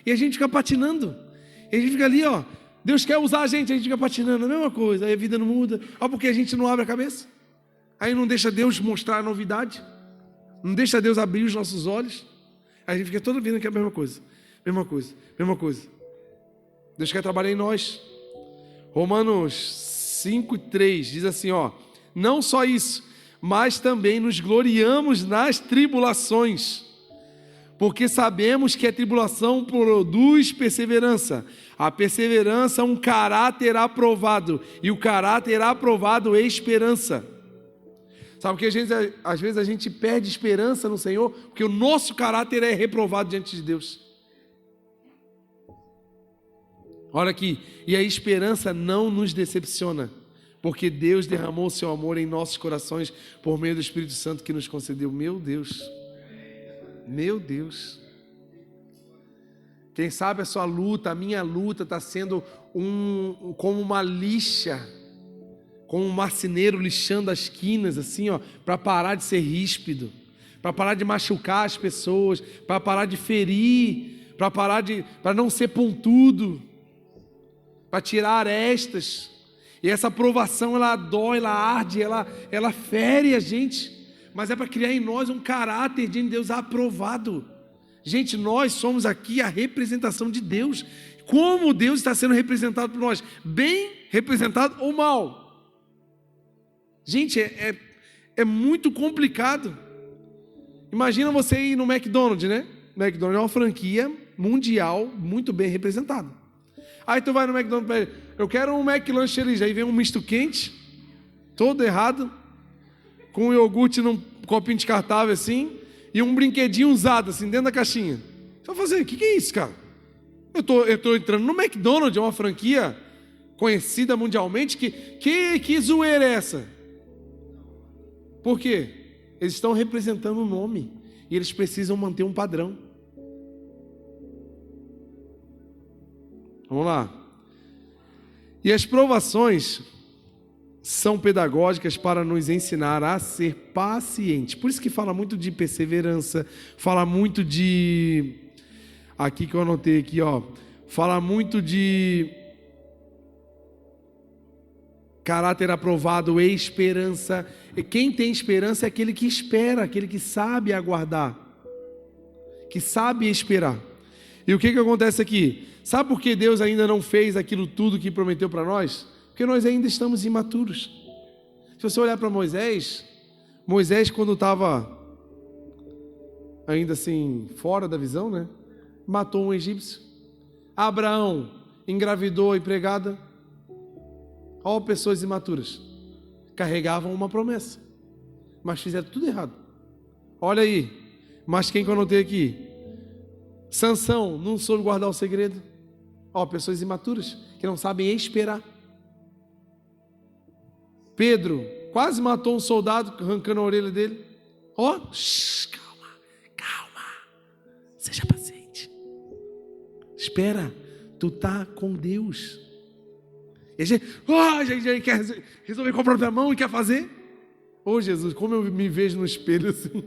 e a gente fica patinando, e a gente fica ali, ó. Deus quer usar a gente fica patinando, a mesma coisa, aí a vida não muda, porque a gente não abre a cabeça, aí não deixa Deus mostrar a novidade, não deixa Deus abrir os nossos olhos, aí a gente fica toda vida que é a mesma coisa. Deus quer trabalhar em nós. Romanos 5:3 diz assim, ó, não só isso, mas também nos gloriamos nas tribulações, porque sabemos que a tribulação produz perseverança. A perseverança é um caráter aprovado, e o caráter aprovado é esperança. Sabe que às vezes a gente perde esperança no Senhor, porque o nosso caráter é reprovado diante de Deus. Olha aqui, e a esperança não nos decepciona, porque Deus derramou o seu amor em nossos corações por meio do Espírito Santo que nos concedeu. Meu Deus. Quem sabe a sua luta, a minha luta está sendo como uma lixa, como um marceneiro lixando as quinas, assim, ó, para parar de ser ríspido, para parar de machucar as pessoas, para parar de ferir, para não ser pontudo, para tirar arestas. E essa provação, ela dói, ela arde, ela fere a gente, mas é para criar em nós um caráter de Deus aprovado. Gente, nós somos aqui a representação de Deus. Como Deus está sendo representado por nós? Bem representado ou mal? Gente, É muito complicado. Imagina você ir no McDonald's, né? McDonald's é uma franquia mundial muito bem representada. Aí tu vai no McDonald's, eu quero um McLanche ali, aí vem um misto quente, todo errado, com um iogurte num copinho descartável assim, e um brinquedinho usado assim, dentro da caixinha. Você vai fazer, o que é isso, cara? Eu tô entrando no McDonald's, é uma franquia conhecida mundialmente, que zoeira é essa? Por quê? Eles estão representando o nome, e eles precisam manter um padrão. Vamos lá. E as provações são pedagógicas para nos ensinar a ser pacientes. Por isso que fala muito de perseverança, fala muito de... Aqui que eu anotei aqui, ó. Fala muito de caráter aprovado e esperança. E quem tem esperança é aquele que espera, aquele que sabe aguardar, que sabe esperar. E o que acontece aqui? Sabe por que Deus ainda não fez aquilo tudo que prometeu para nós? Porque nós ainda estamos imaturos. Se você olhar para Moisés quando estava ainda assim fora da visão, né? Matou um egípcio. Abraão engravidou a empregada. Ó, pessoas imaturas. Carregavam uma promessa, mas fizeram tudo errado. Olha aí, mas quem que eu anotei aqui? Sansão não soube guardar o segredo. Ó, pessoas imaturas que não sabem esperar. Pedro quase matou um soldado arrancando a orelha dele. Ó, calma, seja paciente. Espera, tu tá com Deus. E a gente quer resolver com a própria mão e quer fazer. Ô Jesus, como eu me vejo no espelho assim.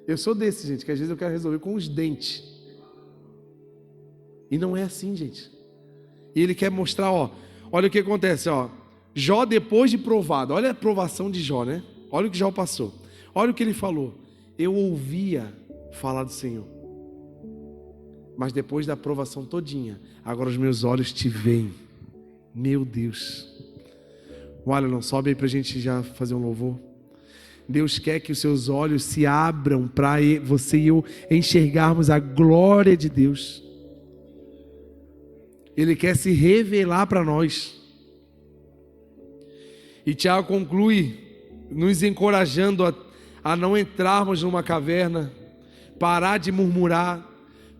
Eu sou desse, gente, que às vezes eu quero resolver com os dentes. E não é assim, gente. E ele quer mostrar, ó, olha o que acontece, ó. Jó, depois de provado, olha a provação de Jó, né? Olha o que Jó passou. Olha o que ele falou. Eu ouvia falar do Senhor, mas depois da provação todinha, agora os meus olhos te veem. Meu Deus. Olha, não sobe aí pra gente já fazer um louvor. Deus quer que os seus olhos se abram para você e eu enxergarmos a glória de Deus. Ele quer se revelar para nós. E Tiago conclui nos encorajando a não entrarmos numa caverna, parar de murmurar,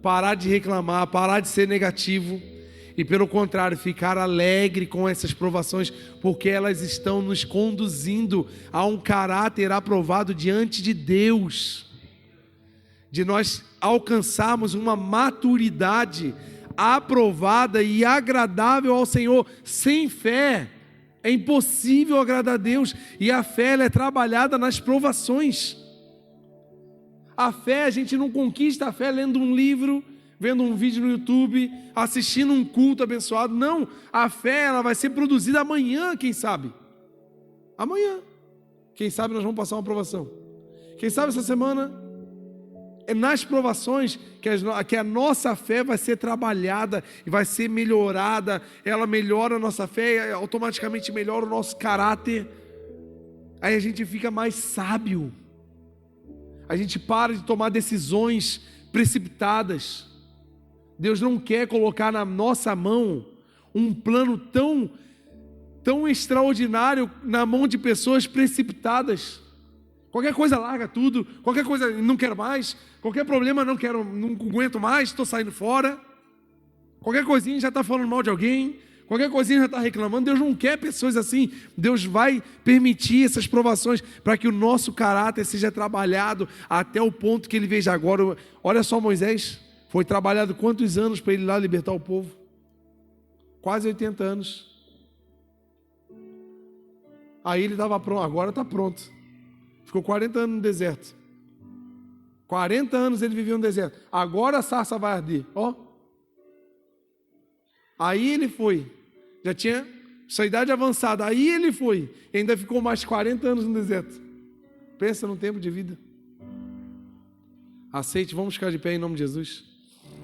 parar de reclamar, parar de ser negativo e, pelo contrário, ficar alegre com essas provações, porque elas estão nos conduzindo a um caráter aprovado diante de Deus, de nós alcançarmos uma maturidade aprovada e agradável ao Senhor. Sem fé é impossível agradar a Deus, e a fé ela é trabalhada nas provações. A fé, a gente não conquista a fé lendo um livro, vendo um vídeo no YouTube, assistindo um culto abençoado. Não, a fé ela vai ser produzida amanhã, quem sabe? Amanhã. Quem sabe nós vamos passar uma provação. Quem sabe essa semana é nas provações que a nossa fé vai ser trabalhada e vai ser melhorada. Ela melhora a nossa fé e automaticamente melhora o nosso caráter. Aí a gente fica mais sábio. A gente para de tomar decisões precipitadas. Deus não quer colocar na nossa mão um plano tão extraordinário na mão de pessoas precipitadas. Qualquer coisa larga tudo, qualquer coisa não quero mais, qualquer problema não aguento mais, estou saindo fora. Qualquer coisinha já está falando mal de alguém, qualquer coisinha já está reclamando. Deus não quer pessoas assim. Deus vai permitir essas provações para que o nosso caráter seja trabalhado até o ponto que ele veja agora. Olha só, Moisés, foi trabalhado quantos anos para ele ir lá libertar o povo? Quase 80 anos. Aí ele estava pronto, agora está pronto. Ficou 40 anos no deserto. 40 anos ele viveu no deserto. Agora a sarça vai arder. Ó. Aí ele foi. Já tinha sua idade avançada. Aí ele foi. E ainda ficou mais 40 anos no deserto. Pensa no tempo de vida. Aceite, vamos ficar de pé em nome de Jesus.